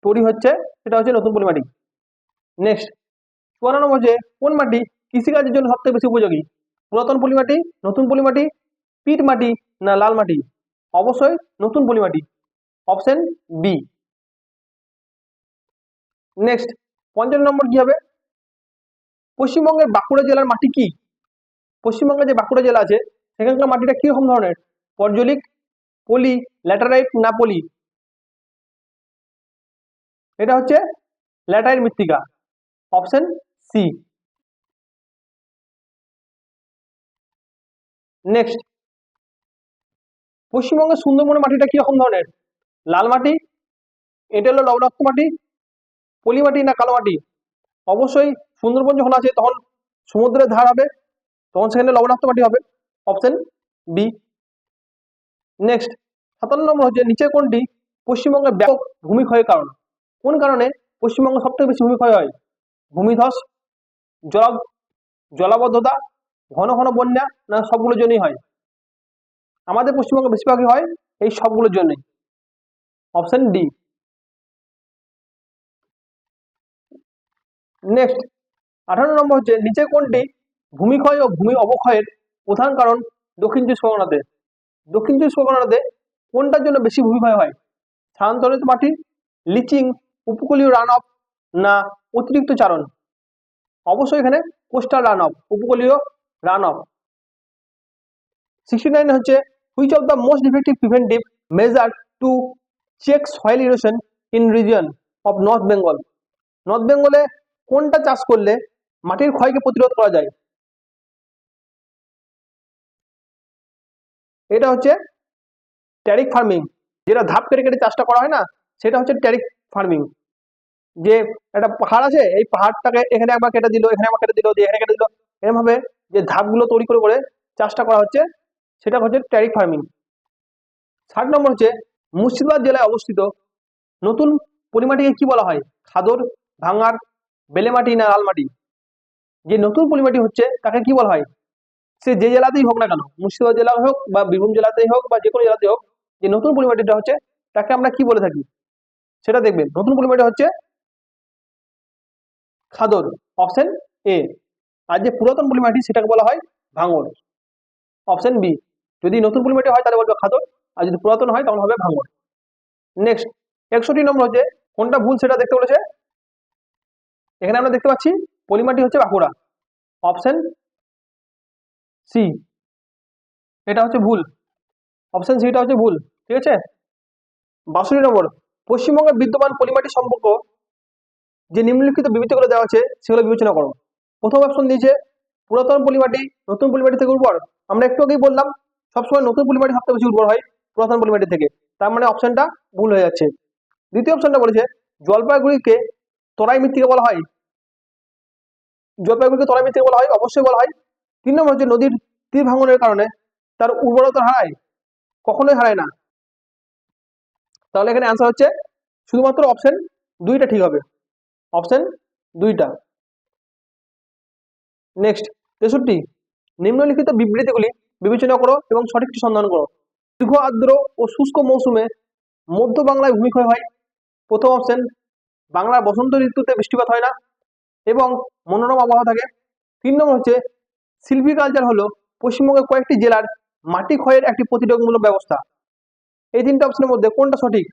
তৈরি হচ্ছে, সেটা হচ্ছে নতুন পলি মাটি। নেক্সট 54 নম্বর, যে কোন মাটি কৃষিকাজের জন্য সবথেকে বেশি উপযোগী? পুরাতন পলি মাটি, নতুন পলি মাটি, পিট মাটি, না লাল মাটি? অবশ্যই নতুন পলি মাটি, অপশন বি। নেক্সট 55 নম্বর কি হবে? পশ্চিমবঙ্গের বাঁকুড়া জেলার মাটি কি? পশ্চিমবঙ্গের যে বাঁকুড়া জেলা আছে সেখানকার মাটিটা কিরকম ধরনের? পর্জলিক, পলি, ল্যাটারাইট, না পলি? এটা হচ্ছে ল্যাটারাইট মৃত্তিকা, অপশন সি। নেক্সট, পশ্চিমবঙ্গের সুন্দরবনের মাটিটা কিরকম ধরনের? লাল মাটি, এঁটেল ও লবণাক্ত মাটি, পলি মাটি, না কালো মাটি? অবশ্যই সুন্দরবন যখন আছে তখন সমুদ্রের ধার হবে, তখন সেখানে লবণাক্ত মাটি হবে, অপশন বি। নেক্সট 57 নম্বর হচ্ছে, নিচে কোনটি পশ্চিমবঙ্গের ব্যাপক ভূমিক্ষয়ের কারণ? কোন কারণে পশ্চিমবঙ্গে সবথেকে বেশি ভূমিক্ষয় হয়? ভূমিধস, জল জলাবদ্ধতা, ঘন ঘন বন্যা, না সবগুলোর জন্যই হয়? আমাদের পশ্চিমবঙ্গে বেশিরভাগই হয় এই সবগুলোর জন্যই, অপশন ডি। নেক্সট 18 নম্বর হচ্ছে নিচে কোনটি ভূমিক্ষয় ও ভূমি অবক্ষয়ের প্রধান কারণ দক্ষিণ চব্বিশ পরগনাতে? দক্ষিণ চব্বিশ পরগনাতে কোনটার জন্য বেশি ভূমিক্ষয় হয়? স্থানান্তরিত মাটি, লিচিং, উপকূলীয় রান অফ, না অতিরিক্ত চারণ? অবশ্যই এখানে কোস্টাল রান অফ, উপকূলীয় রান অফ। 69 হচ্ছে which of the most effective preventive measure to check soil erosion in region of North Bengal? North বেঙ্গলে কোনটা চাষ করলে মাটির ক্ষয়কে প্রতিরোধ করা যায়? এটা হচ্ছে ট্যারিক ফার্মিং, যেটা ধাপ কেটে কেটে চাষটা করা হয় না, সেটা হচ্ছে ট্যারিক ফার্মিং। যে একটা পাহাড় আছে, এই পাহাড়টাকে এখানে একবার কেটে দিল, এখানে একবার কেটে দিল, দিয়ে এখানে কেটে দিল, এরকম ভাবে যে ধাপগুলো তৈরি করে করে চাষটা করা হচ্ছে, সেটা হচ্ছে ট্যারিক ফার্মিং। 60 নম্বর হচ্ছে মুর্শিদাবাদ জেলায় অবস্থিত নতুন পলিমাটিকে কি বলা হয়? খাদর, ভাঙার, বেলেমাটি, না লালমাটি? যে নতুন পলিমাটি হচ্ছে তাকে কি বলা হয়? সে যে জেলাতেই হোক না কেন, মুর্শিদাবাদ জেলা হোক বা বীরভূম জেলাতেই হোক বা যে কোনো জেলাতেই হোক, যে নতুন পলিমাটিটা হচ্ছে তাকে আমরা কি বলে থাকি সেটা দেখবেন। নতুন পলিমাটি হচ্ছে খাদর, অপশন এ। আর যে পুরাতন পলিমাটি সেটাকে বলা হয় ভাঙর, অপশন বি। যদি নতুন পলিমাটি হয় তাহলে বলবে খাদর, আর যদি পুরাতন হয় তখন হবে ভাঙর। নেক্সট 61 নম্বর হচ্ছে কোনটা ভুল সেটা দেখতে বলেছে। এখানে আমরা দেখতে পাচ্ছি পলিমাটি হচ্ছে বাঁকুড়া, অপশন সি। এটা হচ্ছে ভুল, অপশন সিটা হচ্ছে ভুল, ঠিক আছে। 62 নম্বর পশ্চিমবঙ্গের বিদ্যমান পলিমাটি সম্পর্ক যে নিম্নলিখিত বিবৃতিগুলো দেওয়া আছে সেগুলো বিবেচনা করো। প্রথম অপশন দিয়েছে পুরাতন পলিমাটি নতুন পলিমাটি থেকে উর্বর। আমরা একটু আগেই বললাম সবসময় নতুন পলিমাটি সবথেকে বেশি উর্বর হয় পুরাতন পলিমাটি থেকে, তার মানে অপশনটা ভুল হয়ে যাচ্ছে। দ্বিতীয় অপশনটা বলেছে জলপাইগুড়িকে তরাই মৃত্তিকা বলা হয়। জলপাইগুড়িকে তরাই মৃত্তিকা বলা হয়, অবশ্যই বলা হয়। 3 নম্বর হচ্ছে নদীর তীর ভাঙনের কারণে তার উর্বরতা হারায়, কখনোই হারায় না। তাহলে এখানে অ্যান্সার হচ্ছে শুধুমাত্র অপশন দুইটা ঠিক হবে, অপশন দুইটা। নেক্সট 63 নিম্নলিখিত বিবৃতিগুলি বিবেচনা করো এবং সঠিকটি সন্ধান করো। দীর্ঘ আর্দ্র ও শুষ্ক মৌসুমে মধ্য বাংলায় ভূমিক্ষয় হয়। প্রথম অপশন বাংলার বসন্ত ঋতুতে বৃষ্টিপাত হয় না এবং মনোরম আবহাওয়া থাকে। 3 নম্বর হচ্ছে সিলভিকালচার হলো পশ্চিমবঙ্গের কয়েকটি জেলার মাটি ক্ষয়ের একটি প্রতিরোধমূলক ব্যবস্থা। এই তিনটা অপশনের মধ্যে কোনটা সঠিক?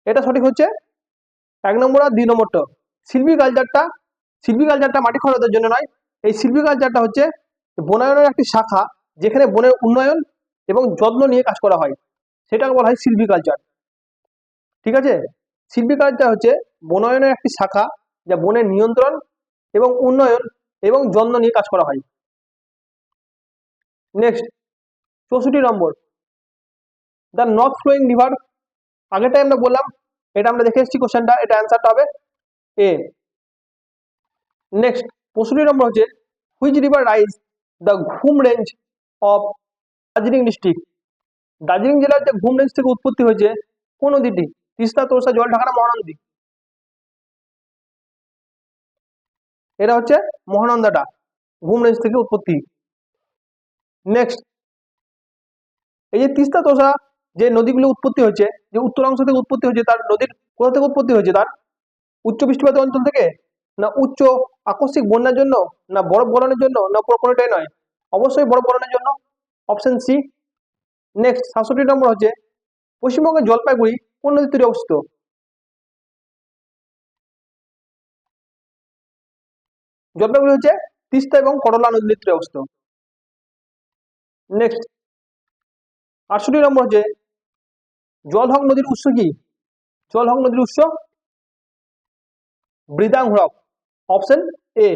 এটা সঠিক হচ্ছে 1 নম্বর আর 2 নম্বরটা। সিলভিকালচারটা সিলভিকালচারটা মাটি ক্ষয় রোধের জন্য নয়, এই সিলভিকালচারটা হচ্ছে বনায়নের একটি শাখা, যেখানে বনের উন্নয়ন এবং যত্ন নিয়ে কাজ করা হয়, সেটাকে বলা হয় সিলভিকালচার, ঠিক আছে। সিলভিকালচার হচ্ছে বনায়নের একটি শাখা, যা বনের নিয়ন্ত্রণ এবং উন্নয়ন এবং যত্ন নিয়ে কাজ করা হয়। নেক্সট 64 নম্বর দ্য নর্থ ফ্লোয়িং রিভার। আগেরটাই আমরা বললাম, এটা আমরা দেখে এসেছি কোশ্চেনটা, এটা অ্যান্সারটা হবে এ। নেক্সট 65 নম্বর হচ্ছে হুইচ রিভার রাইজ দ্য ঘুম range of Darjeeling district. Darjeeling জেলার যে ঘুম রেঞ্জ থেকে উৎপত্তি হয়েছে কোন নদীটি? তিস্তা, তোরসা, জলঢাকা, না মহানন্দা নদী? এটা হচ্ছে মহানন্দাটা ঘুম রেঞ্জ থেকে উৎপত্তি। নেক্সট এই যে তিস্তা, তোরসা যে নদীগুলো উৎপত্তি হয়েছে, যে উত্তরাংশ থেকে উৎপত্তি হয়েছে, তার নদীর কোথা থেকে উৎপত্তি হয়েছে? তার উচ্চ বৃষ্টিপাত অঞ্চল থেকে, না উচ্চ আকস্মিক বন্যার জন্য, না বরফ গলনের জন্য, না কোনোটাই নয়? অবশ্যই বরফ গলনের জন্য, অপশন সি। নেক্সট 67 নম্বর হচ্ছে পশ্চিমবঙ্গের জলপাইগুড়ি কোন নদীর তীরে অবস্থিত? জলপাইগুড়ি হচ্ছে তিস্তা এবং করলা নদীর তীরে অবস্থিত। নেক্সট 68 নম্বর হচ্ছে জলঢক নদীর উৎস কি? জলঢক নদীর উৎস বৃদাং হ্রদ, অপশন এ।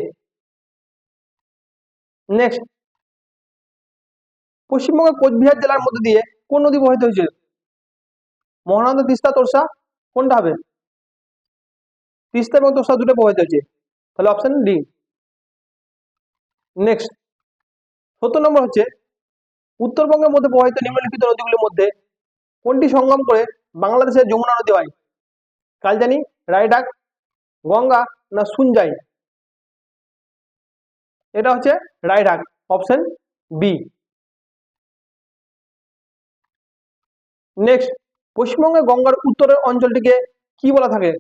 নেক্সট পশ্চিমবঙ্গের কোচবিহার জেলার মধ্যে দিয়ে কোন নদী প্রবাহিত হয়েছে? মহানন্দা, তিস্তা, তোরসা, কোনটা হবে? তিস্তা এবং তোরসা দুটো প্রবাহিত হয়েছে, তাহলে অপশন ডি। নেক্সট 70 নম্বর হচ্ছে উত্তরবঙ্গের মধ্যে প্রবাহিত নিম্নলিখিত নদীগুলির মধ্যে কোনটি সঙ্গম করে বাংলাদেশের যমুনা নদী হয়? কালজানি, রায়ডাক, গঙ্গা, না সুনজাই? এটা হচ্ছে রায়ডাক, অপশন বি। নেক্সট, পশ্চিমবঙ্গের গঙ্গার উত্তরের অঞ্চলটিকে কি বলা থাকে?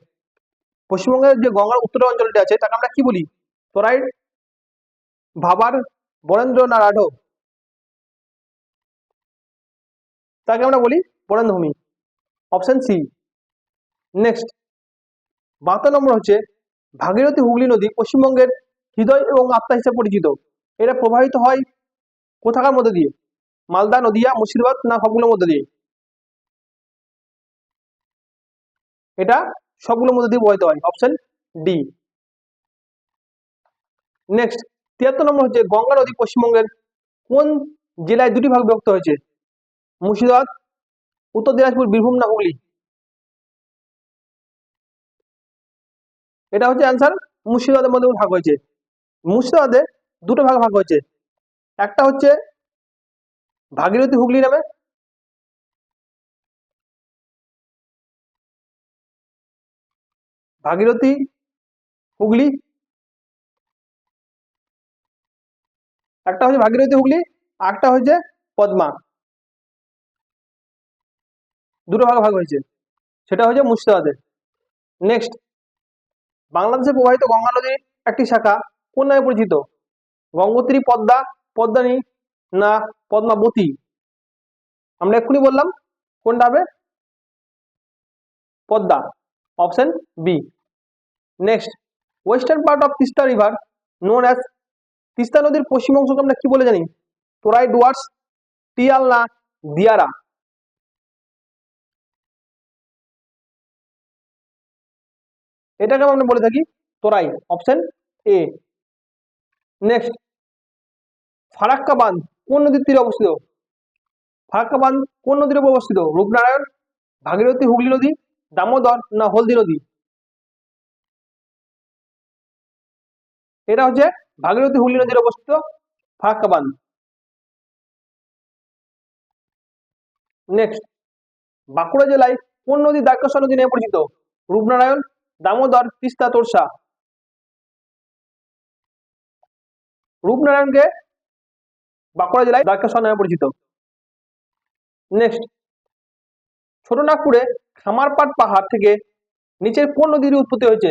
পশ্চিমবঙ্গের যে গঙ্গার উত্তরের অঞ্চলটি আছে তাকে আমরা কি বলি? তরাই, ভাবার, বরেন্দ্র না রাঢ়? তাকে আমরা বলি বরেন্দ্রভূমি, অপশন সি। নেক্সট, 72 নম্বর হচ্ছে, ভাগীরথী হুগলি নদী পশ্চিমবঙ্গের হৃদয় এবং আত্মা হিসেবে পরিচিত। এটা প্রবাহিত হয় কোথাকার মধ্যে দিয়ে? মালদা, নদিয়া, মুর্শিদাবাদ না সবগুলোর মধ্যে দিয়ে? এটা সবগুলোর মধ্যে দিয়ে প্রবাহিত হয়, অপশন ডি। নেক্সট, 73 নম্বর হচ্ছে, গঙ্গা নদী পশ্চিমবঙ্গের কোন জেলায় দুটি ভাগ বিভক্ত হয়েছে? মুর্শিদাবাদ, উত্তর দিনাজপুর, বীরভূম না হুগলি? এটা হচ্ছে অ্যান্সার, মুর্শিদাবাদের মধ্যে ভাগ হয়েছে। মুর্শিদাবাদে দুটো ভাগ ভাগ হয়েছে, একটা হচ্ছে ভাগীরথী হুগলি নামে, ভাগীরথী হুগলি, একটা হচ্ছে ভাগীরথী হুগলি, আর একটা হচ্ছে পদ্মা। দুটো ভাগ ভাগ হয়েছে, সেটা হচ্ছে মুর্শিদাবাদে। নেক্সট, বাংলাদেশে প্রবাহিত গঙ্গা নদীর একটি শাখা কোন নামে পরিচিত? গঙ্গোত্রী, পদ্মা, পদ্মানী না পদ্মাবতী? আমরা এক্ষুনি বললাম কোনটা হবে, Padma, option B. Next, western part of Teesta river known as, Teesta নদীর পশ্চিম অংশকে আমরা কি বলে জানি? তোরাই, ডুয়ার্স, টিয়াল না দিয়ারা? এটাকে আমরা বলে থাকি তোরাই, অপশন এ। নেক্সট, ফারাক্কা বাঁধ কোন নদীর তীরে অবস্থিত? ফারাক্কা বাঁধ কোন নদীর উপর অবস্থিত? রূপনারায়ণ, ভাগীরথী হুগলি নদী, দামোদর না হলদি নদী? এটা হচ্ছে ভাগীরথী হুগলি নদীর অবস্থিত ফারাক্কা বাঁধ। নেক্সট, বাঁকুড়া জেলায় কোন নদী দ্বারকেশ্বর নদী নামে পরিচিত? রূপনারায়ণ, দামোদর, তিস্তা, তোরসা? রূপনারায়ণকে বাঁকুড়া জেলায় দ্বারকেশ্বর নামে পরিচিত। নেক্সট, ছোটনাগপুরে খামারপাট পাহাড় থেকে নিচের কোন নদীর উৎপত্তি হয়েছে?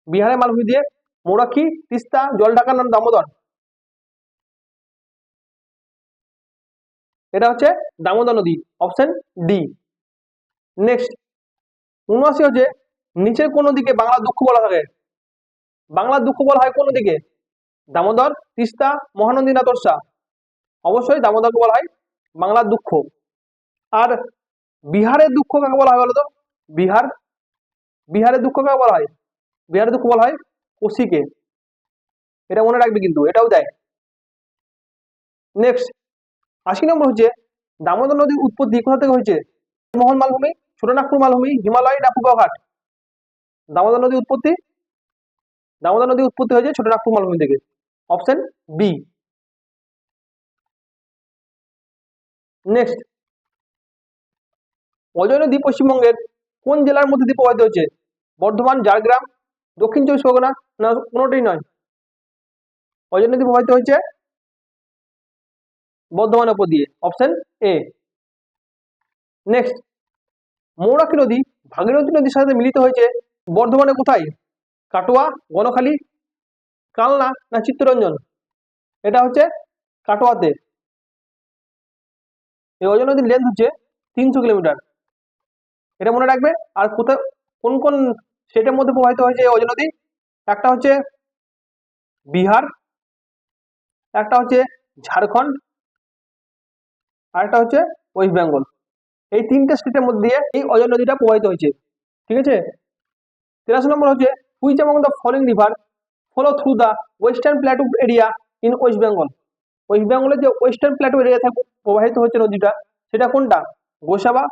বিহারের মালভূমি দিয়ে, মোরাকি, তিস্তা, জলঢাকা না দামোদর? এটা হচ্ছে দামোদর নদী, অপশন ডি। নেক্সট, 79 হচ্ছে, নিচের কোন নদীকে বাংলা দুঃখ বলা থাকে? বাংলা দুঃখ বলা হয় কোন নদীকে? দামোদর, তিস্তা, মহানন্দী না তোরসা? অবশ্যই দামোদরকে বলা হয় বাংলার দুঃখ। আর বিহারের দুঃখ কাকে বলা হয় বলতো? বিহার, বিহারের দুঃখ কাকে বলা হয়? বিহারের দুঃখ বলা হয় কোশিকে। এটা মনে রাখবে কিন্তু, এটাও দেয়। নেক্সট, 80 নম্বর হচ্ছে, দামোদর নদীর উৎপত্তি কোথা থেকে হয়েছে? মোহন মালভূমি, ছোটনাগপুর মালভূমি, হিমালয় না ফুকাঘাট? দামোদর নদীর উৎপত্তি, দামোদর নদীর উৎপত্তি হয়েছে ছোটনাগপুর মালভূমি থেকে, অপশন বি। নেক্সট, অজয় নদী পশ্চিমবঙ্গের কোন জেলার মধ্যে দিয়ে প্রবাহিত হয়েছে? বর্ধমান, ঝাড়গ্রাম, দক্ষিণ চব্বিশ পরগনা না কোনোটাই নয়? অজয় নদী প্রবাহিত হয়েছে বর্ধমানের উপর দিয়ে, অপশন এ। নেক্সট, মৌরাকি নদী ভাগীরথী নদীর সাথে মিলিত হয়েছে বর্ধমানে কোথায়? কাটোয়া, গণখালী, কালনা না চিত্তরঞ্জন? এটা হচ্ছে কাটোয়াতে। এই অজয় নদীর লেন্থ হচ্ছে 300 কিলোমিটার, এটা মনে রাখবে। আর কোথায়, কোন কোন স্টেটের মধ্যে প্রবাহিত হয়েছে এই অজয় নদী? একটা হচ্ছে বিহার, একটা হচ্ছে ঝাড়খণ্ড, আর একটা হচ্ছে ওয়েস্ট বেঙ্গল। এই তিনটে স্টেটের মধ্যে দিয়ে এই অজয় নদীটা প্রবাহিত হয়েছে, ঠিক আছে। 83 নম্বর হচ্ছে, which among the following river follow through the western plateau area in West Bengal? West বেঙ্গলের যে ওয়েস্টার্ন প্ল্যাটু এরিয়া থেকে প্রবাহিত হচ্ছে নদীটা, সেটা কোনটা? গোসাবা,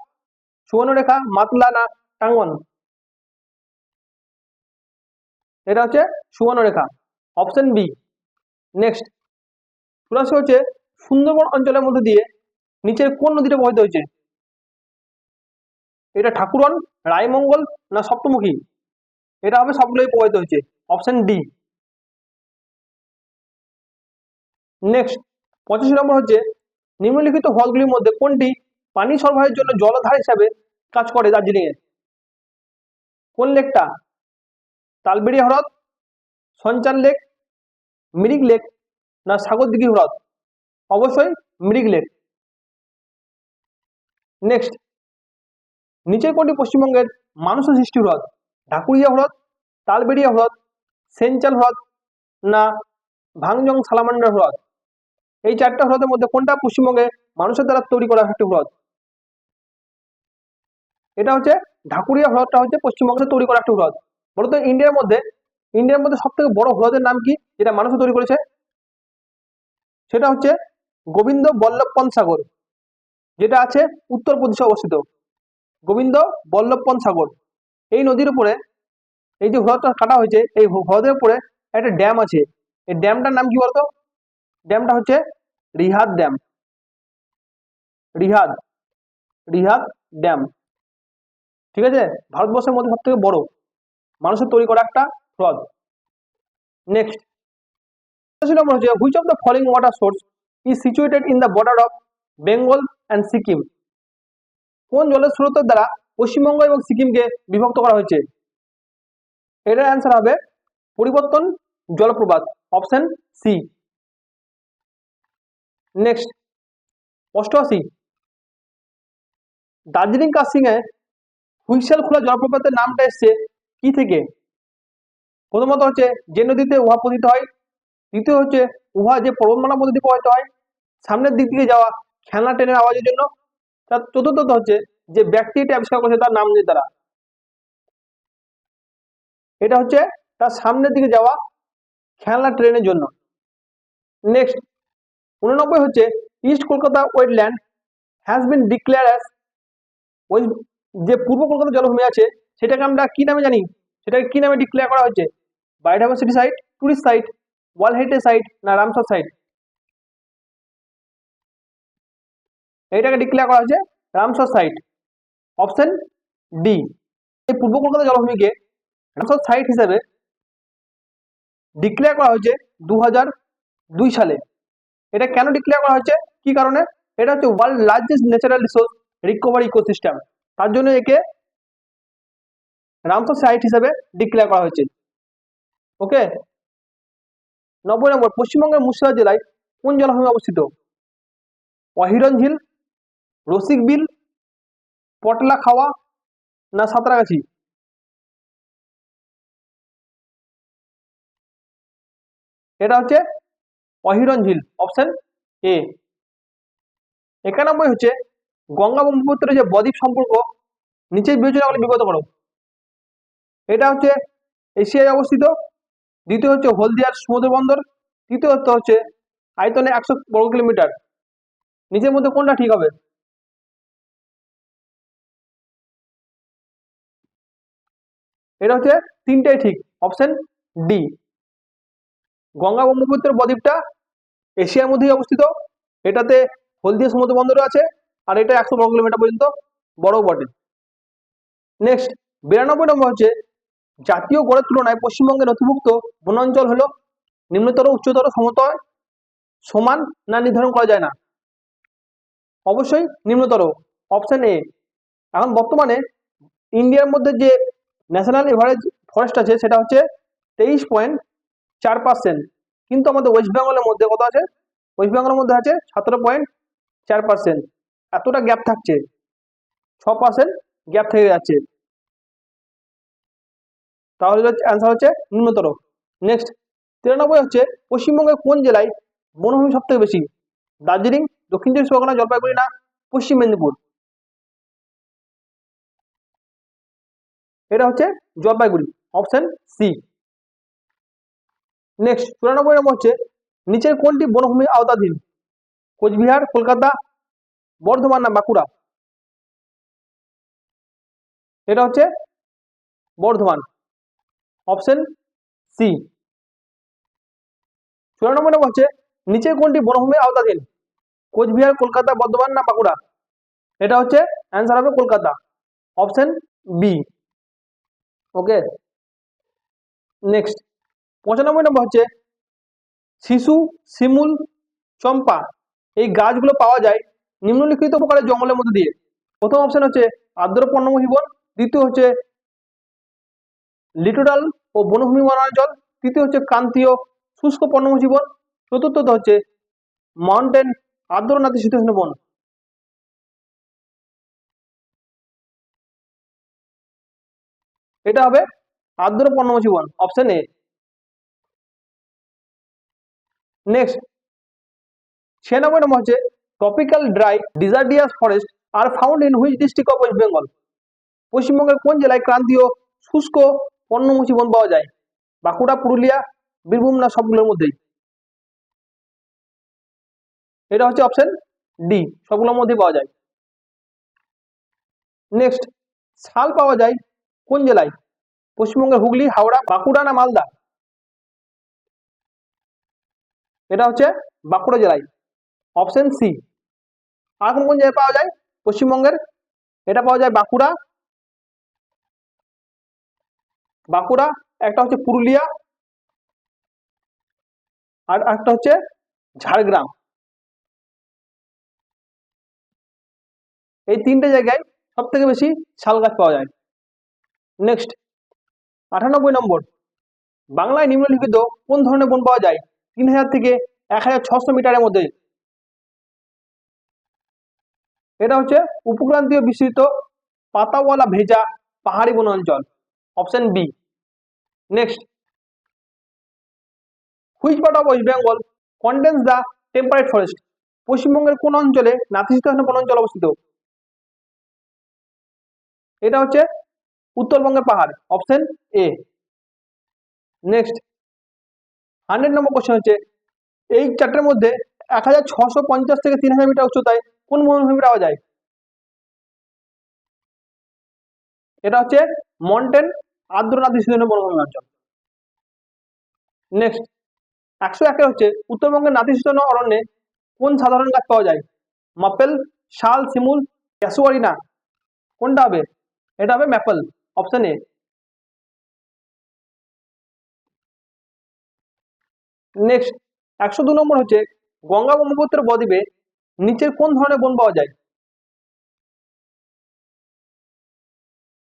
সুবর্ণরেখা, মাতলা না টাঙ্গন? এটা হচ্ছে সুবর্ণরেখা, অপশন বি। নেক্সট, 84 হচ্ছে, সুন্দরবন অঞ্চলের মধ্যে দিয়ে নিচের কোন নদীটা প্রবাহিত হয়েছে? এটা ঠাকুরন, রায়মঙ্গল না সপ্তমুখী? এটা হবে সবগুলোই প্রবাহিত হয়েছে, অপশন ডি। নেক্সট, 85 নম্বর হচ্ছে, নিম্নলিখিত হ্রদগুলির মধ্যে কোনটি পানি সরবরাহের জন্য জলাধার হিসাবে কাজ করে দার্জিলিং এ? কোন লেকটা? তালবেড়িয়া হ্রদ, সঞ্চান লেক, মিরিক লেক, না সাগরদিঘি হ্রদ? অবশ্যই মিরিক লেক। নেক্সট, নিচের কোনটি পশ্চিমবঙ্গের মানুষের সৃষ্টি হ্রদ? ঢাকুরিয়া হ্রদ, তালবেড়িয়া হ্রদ, সেঞ্চাল হ্রদ, না ভাংজং সালামান্ডার হ্রদ? এই চারটা হ্রদের মধ্যে কোনটা পশ্চিমবঙ্গে মানুষের দ্বারা তৈরি করা একটি হ্রদ? এটা হচ্ছে ঢাকুরিয়া হ্রদটা হচ্ছে পশ্চিমবঙ্গে তৈরি করা একটি হ্রদ। বলতো ইন্ডিয়ার মধ্যে সব থেকে বড় হ্রদের নাম কি যেটা মানুষ তৈরি করেছে? সেটা হচ্ছে গোবিন্দ বল্লভ পন্ত সাগর, যেটা আছে উত্তরপ্রদেশে অবস্থিত। গোবিন্দ বল্লভ পন্ত সাগর, এই নদীর উপরে এই যে হ্রদটা কাটা হয়েছে, এই হ্রদের উপরে একটা ড্যাম আছে। এই ড্যামটার নাম কি বলতো? ড্যামটা হচ্ছে রিহাদ ড্যাম। রিহাদ রিহাদ ড্যাম, ঠিক আছে? ভারতবর্ষের মধ্যে সব থেকে বড় মানুষের তৈরি করা একটা হ্রদ। নেক্সট নম্বর হচ্ছে which of the following water source is situated in the border of Bengal and Sikkim? কোন জলের স্রোতের দ্বারা পশ্চিমবঙ্গ এবং সিকিমকে বিভক্ত করা হয়েছে? এটার অ্যান্সার হবে পরিবর্তন জলপ্রপাত, option C. Next 88, Darjeeling Kurseong এ হুইসেল খোলা জলপ্রপাতের নামটা এসছে কি থেকে? প্রথমত হচ্ছে যে নদীতে উহা পতিত হয়, দ্বিতীয় হচ্ছে উহা যে পর্বতমালার মধ্যে দিয়ে প্রবাহিত হয়, সামনের দিক থেকে যাওয়া খেলনা ট্রেনের আওয়াজের জন্য, তার চতুর্থত হচ্ছে যে ব্যক্তি এটা আবিষ্কার করেছে তার নাম দ্বারা। এটা হচ্ছে তার সামনের দিকে যাওয়া খেলনা ট্রেনের জন্য। নেক্সট 89 হচ্ছে east Kolkata wetland has been declare as, ওই যে পূর্ব কলকাতা জলভূমি আছে সেটাকে আমরা কি নামে জানি? সেটাকে কি নামে ডিক্লেয়ার করা হয়েছে? Biodiversity site, tourist site, world heritage site, না রামসার সাইট? এইটাকে ডিক্লেয়ার করা হয়েছে রামসার সাইট, অপশন ডি। এই পূর্ব কলকাতা জলভূমিকে রামসার সাইট হিসেবে ডিক্লেয়ার করা হয়েছে 2002 সালে। এটা কেন ডিক্লেয়ার করা হয়েছে, কি কারণে? এটা হচ্ছে world largest natural resource recovery ecosystem, তার জন্য একে রামসার সাইট হিসেবে ডিক্লেয়ার করা হয়েছে। ওকে। 90 নম্বর, পশ্চিমবঙ্গের মুর্শিদাবাদ জেলায় কোন জলাভূমি অবস্থিত? অহিরন ঝিল, রসিক বিল, পটলা খাওয়া, না সাঁতরাগাছি? এটা হচ্ছে অহিরন ঝিল, অপশন এ। 91 হচ্ছে গঙ্গা ব্রহ্মপুত্রের যে বদ্বীপ সম্পর্ক নিচের বিবেচনাগুলি বিগত করো। এটা হচ্ছে এশিয়ায় অবস্থিত, দ্বিতীয় হচ্ছে হলদিয়ার সমুদ্র বন্দর, তৃতীয় হচ্ছে আয়তনে 100 বর্গ কিলোমিটার। নিচের মধ্যে কোনটা ঠিক হবে? এটা হচ্ছে তিনটাই ঠিক, অপশন ডি। গঙ্গা ব্রহ্মপুত্রের বদ্বীপটা এশিয়ার মধ্যেই অবস্থিত, এটাতে হলদিয়া সমুদ্র বন্দর আছে, আর এটা 100 বর্গ কিলোমিটার পর্যন্ত বড় বটে। নেক্সট 92 নম্বর হচ্ছে জাতীয় গড়ের তুলনায় পশ্চিমবঙ্গের নথিভুক্ত বনাঞ্চল হলো নিম্নতর, উচ্চতর, সমতল, সমান, না নির্ধারণ করা যায় না? অবশ্যই নিম্নতর, অপশন এ। এখন বর্তমানে ইন্ডিয়ার মধ্যে যে ন্যাশনাল এভারেজ ফরেস্ট আছে সেটা হচ্ছে 23.4%, কিন্তু আমাদের ওয়েস্ট বেঙ্গলের মধ্যে কত আছে? ওয়েস্ট বেঙ্গলের মধ্যে আছে 17.4%। এতটা গ্যাপ থাকছে, 6% গ্যাপ থেকে যাচ্ছে, তাহলে অ্যান্সার হচ্ছে নিম্নতর। নেক্সট 93 হচ্ছে পশ্চিমবঙ্গের কোন জেলায় বনভূমি সব থেকে বেশি? দার্জিলিং, দক্ষিণ চব্বিশ পরগনা, জলপাইগুড়ি, না পশ্চিম মেদিনীপুর? এটা হচ্ছে জলপাইগুড়ি, অপশন সি। নেক্সট 94 নম্বর হচ্ছে নিচের কোনটি বনভূমির আওতাধীন? কোচবিহার, কলকাতা, বর্ধমান, না বাঁকুড়া? এটা হচ্ছে বর্ধমান, অপশন সি। 94 নম্বর হচ্ছে নিচের কোনটি বনভূমির আওতাধীন? কোচবিহার, কলকাতা, বর্ধমান, না বাঁকুড়া? এটা হচ্ছে অ্যান্সার হবে কলকাতা, অপশন বি। ওকে। নেক্সট 95 নম্বর হচ্ছে শিশু, শিমুল, চম্পা এই গাছগুলো পাওয়া যায় নিম্নলিখিত প্রকারের জঙ্গলের মধ্যে দিয়ে? প্রথম অপশন হচ্ছে আর্দ্র পর্ণমোহী বন, দ্বিতীয় হচ্ছে লিটোরাল ও বনভূমি বনাঞ্চল, তৃতীয় হচ্ছে ক্রান্তীয় শুষ্ক পর্ণমোচী বন, চতুর্থত হচ্ছে মাউন্টেন আর্দ্র নাতিশীতোষ্ণ বন। এটা হবে আর্দ্র পর্ণমোচী বন, অপশন এ। নেক্সট 96 নম্বর হচ্ছে tropical dry deciduous forest are found in which district of West Bengal? পশ্চিমবঙ্গের কোন জেলায় ক্রান্তীয় শুষ্ক পর্ণমোচী বন পাওয়া যায়? বাঁকুড়া, পুরুলিয়া, বীরভূম না সবগুলোর মধ্যেই? এটা হচ্ছে অপশন ডি, সবগুলোর মধ্যেই পাওয়া যায়। নেক্সট শাল পাওয়া যায় কোন জেলায়? পশ্চিমবঙ্গের হুগলি, হাওড়া, বাঁকুড়া না মালদা? এটা হচ্ছে বাঁকুড়া জেলায়, অপশন সি। আর কোন কোন জায়গায় পাওয়া যায় পশ্চিমবঙ্গের? এটা পাওয়া যায় বাঁকুড়া, বাঁকুড়া, একটা হচ্ছে পুরুলিয়া, আর একটা হচ্ছে ঝাড়গ্রাম। এই তিনটে জায়গায় সব থেকে বেশি শাল গাছ পাওয়া যায়। নেক্সট 98 নম্বর, বাংলায় নিম্নলিখিত কোন ধরনের বন পাওয়া যায় 3000 থেকে 1600 মিটারের মধ্যে? এটা হচ্ছে উপক্রান্তীয় বিস্তৃত পাতাওয়ালা ভেজা পাহাড়ি বনাঞ্চল, option B. Next, which part of West Bengal contains the temperate forest? পশ্চিমবঙ্গের কোন অঞ্চলে নাতিশীতোষ্ণ বনাঞ্চল অবস্থিত? এটা হচ্ছে উত্তরবঙ্গের পাহাড়, option A. Next 100 number question হচ্ছে এই চারটের মধ্যে 1650 থেকে 3000 মিটার উচ্চতায় কোন বনভূমি পাওয়া যায়? এটা হচ্ছে মন্টেন আর্দ্র নাতিশীতোষ্ণ বনভূমি অঞ্চল। নেক্সট 101 হচ্ছে উত্তরবঙ্গের নাতিশীতোষ্ণ অরণ্যে কোন সাধারণ গাছ পাওয়া যায়? মাপেল, শাল, শিমুল, ক্যাসুয়ারিনা, কোনটা হবে? এটা হবে ম্যাপল, অপশন এ। নেক্সট 102 নম্বর হচ্ছে গঙ্গা ব্রহ্মপুত্রের বদ্বীপে নিচের কোন ধরনের বন পাওয়া যায়?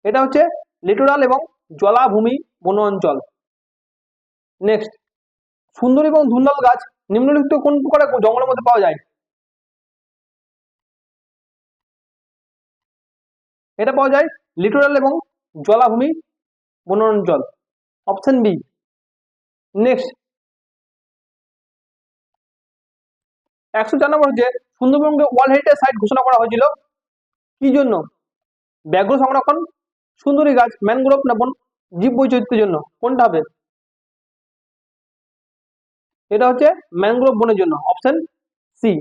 এটা হচ্ছে লিটোরাল এবং জলাভূমি বন অঞ্চল। নেক্সট, সুন্দর এবং ধুন্দল গাছ নিম্নলিখিত কোন প্রকারের জঙ্গলের মধ্যে পাওয়া যায়? এটা পাওয়া যায় লিটোরাল এবং জলাভূমি বন অঞ্চল, অপশন বি। নেক্সট 104 নম্বর হচ্ছে সুন্দরবনকে ওয়ার্ল্ড হেরিটেজ সাইট ঘোষণা করা হয়েছিল কি জন্য? ব্যাঘ্র সংরক্ষণ, সুন্দরী গাছ, ম্যানগ্রোভ না বন জীব বৈচিত্র্যের জন্য? কোনটা হবে? এটা হচ্ছে ম্যানগ্রোভ বনের জন্য, option C.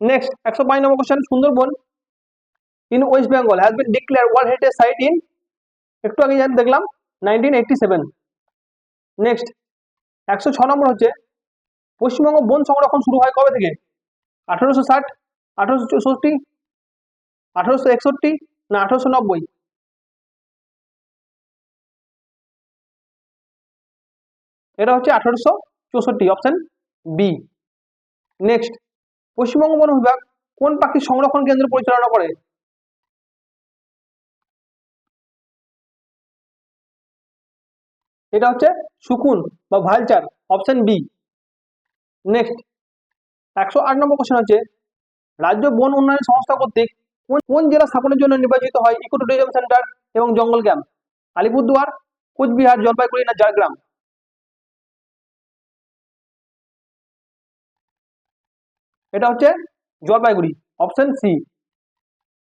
Next 105 number question, Sundarban in West Bengal has been declare world heritage site in, একটু আগে দেখলাম 1987। নেক্সট 106 নম্বর হচ্ছে পশ্চিমবঙ্গ বন সংরক্ষণ শুরু হয় কবে থেকে? 1860, 1864, 1861 না 1890? এটা হচ্ছে 1864, অপশন বি। নেক্সট, পশ্চিমবঙ্গ বন বিভাগ কোন পাখির সংরক্ষণ কেন্দ্র পরিচালনা করে? এটা হচ্ছে শকুন বা ভালচার, অপশন বি। নেক্সট 108 নম্বর কোশ্চেন হচ্ছে রাজ্য বন উন্নয়ন সংস্থা কর্তৃক কোন কোন জেলা স্থাপনের জন্য নির্বাচিত হয় ইকো ট্যুরিজম সেন্টার এবং জঙ্গল ক্যাম্প? আলিপুরদুয়ার, কোচবিহার, জলপাইগুড়ি না ঝাড়গ্রাম? এটা হচ্ছে জলপাইগুড়ি, অপশন সি।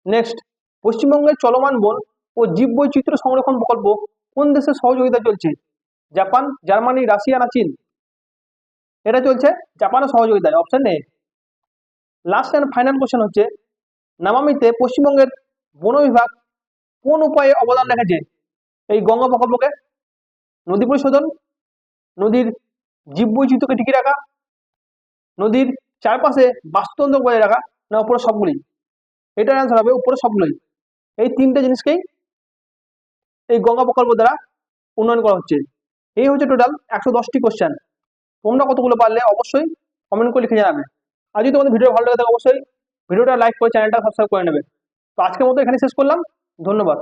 নেক্সট, পশ্চিমবঙ্গের চলমান বন ও জীববৈচিত্র্য সংরক্ষণ প্রকল্প কোন দেশের সহযোগিতা চলছে? জাপান, জার্মানি, রাশিয়া না চীন? এটা চলছে জাপানের সহযোগিতায়, option A. Last and final question হচ্ছে নামামিতে পশ্চিমবঙ্গের বন বিভাগ কোন উপায়ে অবদান রেখেছে এই গঙ্গা প্রকল্পকে? নদী পরিশোধন, নদীর জীববৈচিত্র্যকে টিকিয়ে রাখা, নদীর চারপাশে বাস্তুতন্ত্র বজায় রাখা, না উপরে সবগুলি? এটার অ্যান্সার হবে উপরে সবগুলোই। এই তিনটে জিনিসকেই এই গঙ্গা প্রকল্প দ্বারা উন্নয়ন করা হচ্ছে। এই হচ্ছে টোটাল 110টি কোশ্চেন। তোমরা কতগুলো পারলে অবশ্যই কমেন্ট করে লিখে জানাবে। আর যদি তোমাদের ভিডিও ভালো লাগে থাকে অবশ্যই ভিডিওটা লাইক করে চ্যানেলটা সাবস্ক্রাইব করে নেবেন। তো আজকের মতো এখানে শেষ করলাম। ধন্যবাদ।